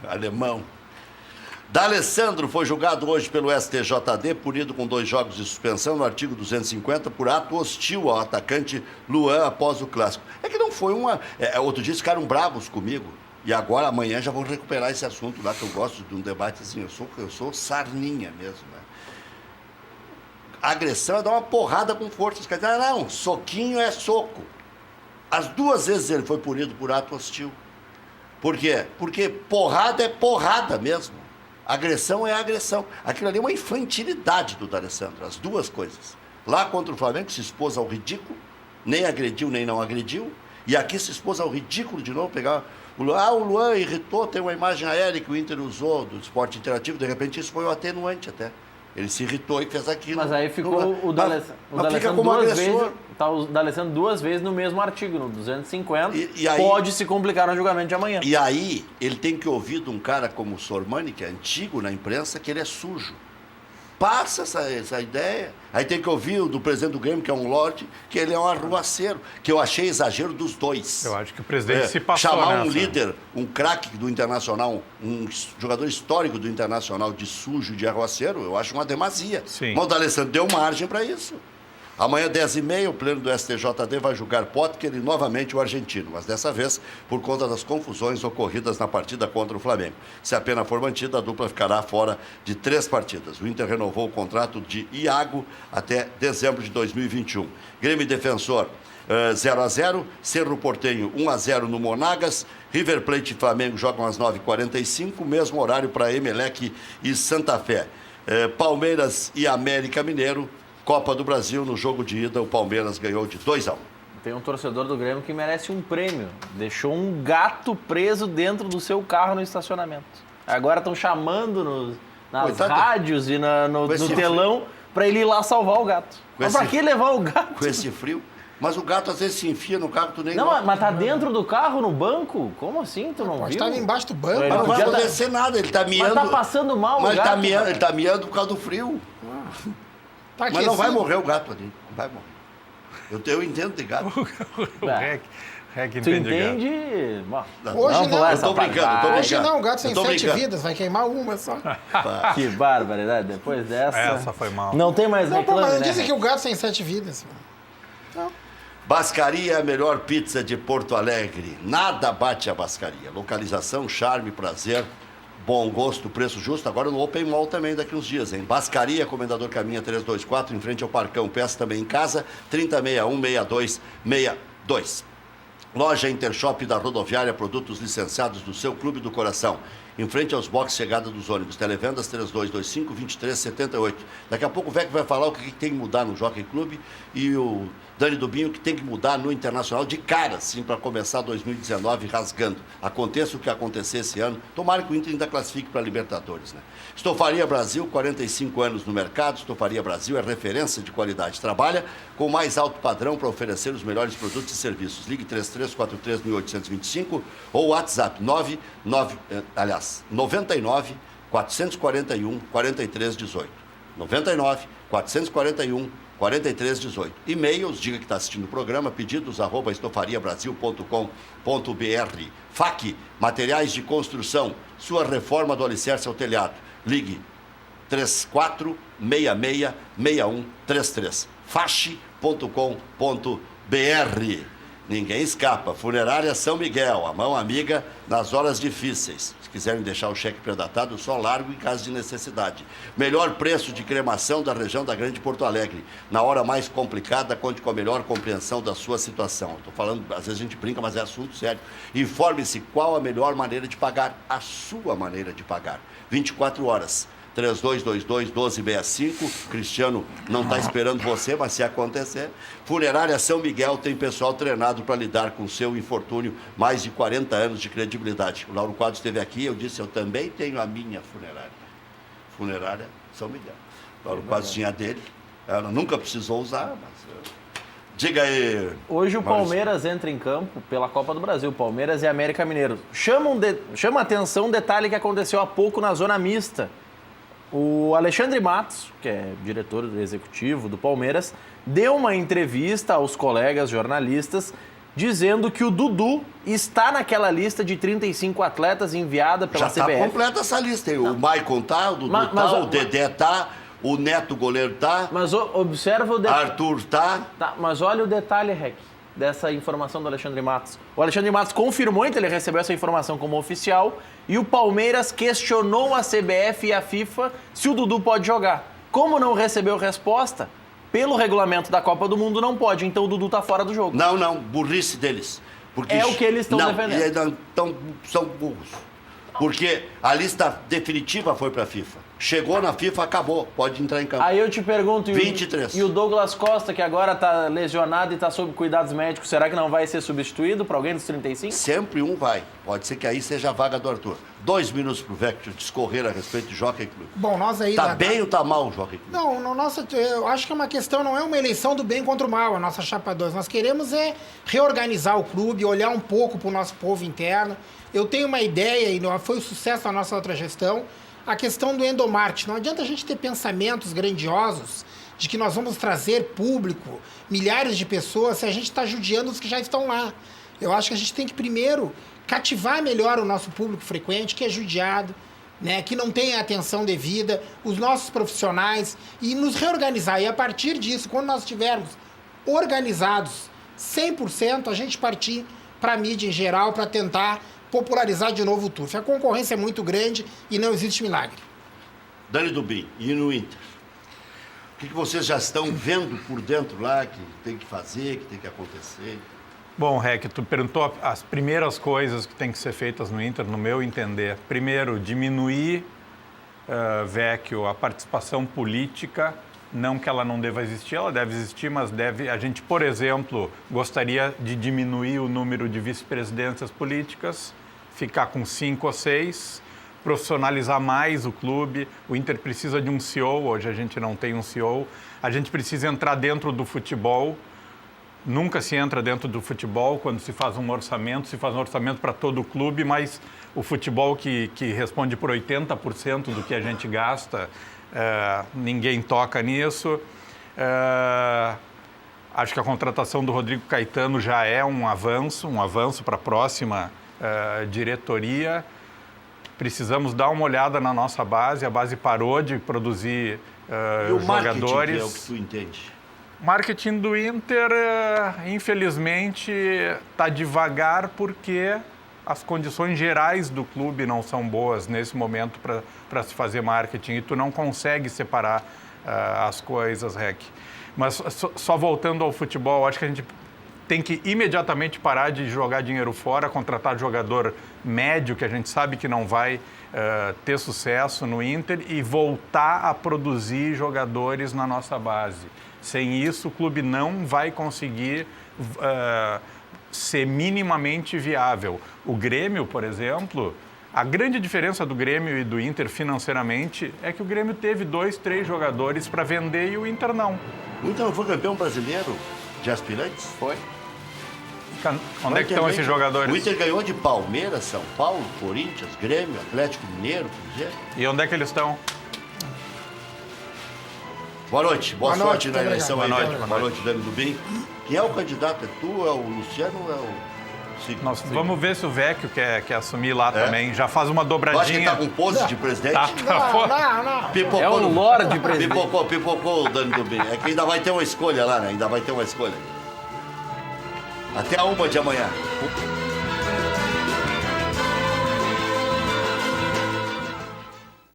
Alemão. D'Alessandro foi julgado hoje pelo STJD, punido com 2 jogos de suspensão no artigo 250 por ato hostil ao atacante Luan após o clássico. É que não foi uma... outro dia ficaram bravos comigo. E agora, amanhã, já vou recuperar esse assunto lá, que eu gosto de um debate assim. Eu sou sarninha mesmo, né? A agressão é dar uma porrada com força. Os caras dizem, não, soquinho é soco. As 2 vezes ele foi punido por ato hostil. Por quê? Porque porrada é porrada mesmo. Agressão é agressão. Aquilo ali é uma infantilidade do D'Alessandro, as 2 coisas. Lá contra o Flamengo se expôs ao ridículo, nem agrediu, nem não agrediu. E aqui se expôs ao ridículo de novo, pegar o Luan irritou, tem uma imagem aérea que o Inter usou do esporte interativo, de repente isso foi um atenuante até. Ele se irritou e fez aquilo. Mas aí ficou o D'Alessandro 2 vezes. Tá o D'Alessandro 2 vezes no mesmo artigo, no 250. E aí, pode se complicar no julgamento de amanhã. E aí, ele tem que ouvir de um cara como o Sormani, que é antigo na imprensa, que ele é sujo. Passa essa ideia. Aí tem que ouvir do presidente do Grêmio, que é um lorde, que ele é um arruaceiro, que eu achei exagero dos 2. Eu acho que o presidente se passou chamar nessa. Um líder, um craque do Internacional, um jogador histórico do Internacional de sujo, de arruaceiro, eu acho uma demasia. Sim. Mas o D'Alessandro deu margem para isso. Amanhã, 10h30, o pleno do STJD vai julgar Potker e novamente o argentino, mas dessa vez por conta das confusões ocorridas na partida contra o Flamengo. Se a pena for mantida, a dupla ficará fora de 3 partidas. O Inter renovou o contrato de Iago até dezembro de 2021. Grêmio Defensor 0-0, Cerro Porteño 1-0 no Monagas, River Plate e Flamengo jogam às 9h45, mesmo horário para Emelec e Santa Fé. Palmeiras e América Mineiro, Copa do Brasil, no jogo de ida, o Palmeiras ganhou de 2-1. Tem um torcedor do Grêmio que merece um prêmio. Deixou um gato preso dentro do seu carro no estacionamento. Agora estão chamando nas Coitado. Rádios e no telão para ele ir lá salvar o gato. Mas para que levar o gato? Com esse frio? Mas o gato às vezes se enfia no carro, tu nem Não, nota. mas tá dentro do carro, no banco? Como assim? Tu não Pode viu? estar embaixo do banco. Ele Mas não vai podia acontecer nada, ele tá miando. Mas tá passando mal Mas o gato. ele tá miando por causa do frio. Tá aqui Mas não vai assim. morrer o gato ali. Não vai morrer. Eu entendo de gato. O Rec Tu entende gato. entende? Bom, Hoje vamos não. pular Eu essa tô brincando, parte. tô brincando. Hoje não, o gato tem Eu tô 7 brincando. vidas, vai queimar uma só. Que barbaridade. Depois dessa... Essa foi mal. Não tem mais Não, pô, reclame, mas né? dizem que o gato tem 7 vidas. Bascaria é a melhor pizza de Porto Alegre. Nada bate a Bascaria. Localização, charme, prazer, bom gosto, preço justo. Agora no Open Mall também daqui uns dias, hein? Bascaria, Comendador Caminha 324, em frente ao Parcão. Peça também em casa, 3061-6262. Loja Intershop da Rodoviária, produtos licenciados do seu Clube do Coração. em frente aos boxes chegada dos ônibus. Televendas 3225-2378. Daqui a pouco o Vec vai falar o que tem que mudar no Jockey Club e o Dani Dubinho que tem que mudar no Internacional de cara, sim, para começar 2019 rasgando. Aconteça o que acontecer esse ano. Tomara que o Inter ainda classifique para a Libertadores, né? Estofaria Brasil, 45 anos no mercado. Estofaria Brasil é referência de qualidade. Trabalha com o mais alto padrão para oferecer os melhores produtos e serviços. Ligue 3343-1825 ou WhatsApp 99 441 4318. 99 441 4318. E-mails, diga que está assistindo o programa, pedidos@estofariabrasil.com.br. FAC, materiais de construção, sua reforma do alicerce ao telhado. Ligue 34666133. fache.com.br. Ninguém escapa. Funerária São Miguel, a mão amiga nas horas difíceis. Se quiserem deixar o cheque predatado, só largo em caso de necessidade. Melhor preço de cremação da região da Grande Porto Alegre. Na hora mais complicada, conte com a melhor compreensão da sua situação. Estou falando, às vezes a gente brinca, mas é assunto sério. Informe-se qual a melhor maneira de pagar, a sua maneira de pagar. 24 horas. 3222-1265. Cristiano não está esperando você, mas se acontecer. Funerária São Miguel tem pessoal treinado para lidar com o seu infortúnio. Mais de 40 anos de credibilidade. O Lauro Quadros esteve aqui, eu disse, eu também tenho a minha funerária. Funerária São Miguel. O Lauro Quadros tinha a dele. Ela nunca precisou usar, mas... Diga aí. Hoje o Palmeiras entra em campo pela Copa do Brasil. Palmeiras e América Mineiro. Chama a atenção um detalhe que aconteceu há pouco na zona mista. O Alexandre Matos, que é diretor executivo do Palmeiras, deu uma entrevista aos colegas jornalistas dizendo que o Dudu está naquela lista de 35 atletas enviada pela CBF. Já está completa essa lista. O Maicon tá, o Dudu o Dedé tá, o Neto goleiro tá. Mas observa o detalhe. Arthur tá. Mas olha o detalhe, Rec, dessa informação do Alexandre Matos. O Alexandre Matos confirmou, então ele recebeu essa informação como oficial, e o Palmeiras questionou a CBF e a FIFA se o Dudu pode jogar. Como não recebeu resposta, pelo regulamento da Copa do Mundo não pode, então o Dudu está fora do jogo. Não, burrice deles. Porque é o que eles estão defendendo. São burros. Porque a lista definitiva foi para a FIFA. Chegou na FIFA, acabou. Pode entrar em campo. Aí eu te pergunto, 23. E o Douglas Costa, que agora está lesionado e está sob cuidados médicos, será que não vai ser substituído para alguém dos 35? Sempre um vai. Pode ser que aí seja a vaga do Arthur. 2 minutos para o Vecchio discorrer a respeito do Jockey Club. Bom, nós aí... Tá bem ou tá mal o Jockey Club? Não, eu acho que é uma questão, não é uma eleição do bem contra o mal, a nossa chapa 2. Nós queremos reorganizar o clube, olhar um pouco para o nosso povo interno. Eu tenho uma ideia, e foi o sucesso da nossa outra gestão, a questão do endomarketing. Não adianta a gente ter pensamentos grandiosos de que nós vamos trazer público, milhares de pessoas, se a gente está judiando os que já estão lá. Eu acho que a gente tem que primeiro cativar melhor o nosso público frequente, que é judiado, né, que não tem a atenção devida, os nossos profissionais, e nos reorganizar. E a partir disso, quando nós estivermos organizados 100%, a gente partir para a mídia em geral, para tentar popularizar de novo o turf. A concorrência é muito grande e não existe milagre. Dani Dubin, e no Inter? O que vocês já estão vendo por dentro lá, que tem que fazer, que tem que acontecer? Bom, Rec, tu perguntou as primeiras coisas que tem que ser feitas no Inter, no meu entender. Primeiro, diminuir, Vecchio, a participação política. Não que ela não deva existir, ela deve existir, mas a gente, por exemplo, gostaria de diminuir o número de vice-presidências políticas, ficar com 5 ou 6, profissionalizar mais o clube. O Inter precisa de um CEO, hoje a gente não tem um CEO. A gente precisa entrar dentro do futebol. Nunca se entra dentro do futebol quando se faz um orçamento para todo o clube, mas o futebol que responde por 80% do que a gente gasta, ninguém toca nisso. Acho que a contratação do Rodrigo Caetano já é um avanço para a próxima diretoria. Precisamos dar uma olhada na nossa base. A base parou de produzir e o jogadores. Marketing, que é o que tu entende? Marketing do Inter, infelizmente, está devagar porque as condições gerais do clube não são boas nesse momento para se fazer marketing e tu não consegue separar as coisas, Rec. Mas só voltando ao futebol, acho que a gente tem que imediatamente parar de jogar dinheiro fora, contratar jogador médio, que a gente sabe que não vai ter sucesso no Inter, e voltar a produzir jogadores na nossa base. Sem isso, o clube não vai conseguir ser minimamente viável. O Grêmio, por exemplo, a grande diferença do Grêmio e do Inter financeiramente é que o Grêmio teve 2, 3 jogadores para vender e o Inter não. O Inter não foi campeão brasileiro de aspirantes? Foi. Onde é que estão esses jogadores? O Inter ganhou de Palmeiras, São Paulo, Corinthians, Grêmio, Atlético Mineiro, Cruzeiro. E onde é que eles estão? Boa noite, boa Boa sorte noite, na eleição boa aí. noite, Boa boa noite, Dani Dubim. Quem é o candidato? É tu, é o Luciano ou é o Cico? Nós vamos ver se o Vecchio quer assumir lá também. Já faz uma Eu acho que ele dobradinha. tá com pose de presidente. Tá. Não. Pipocou É um no- lorde presidente. Pipocou o Dani Dubim. É que ainda vai ter uma escolha lá, né? Ainda vai ter uma escolha. Até a 1 de amanhã.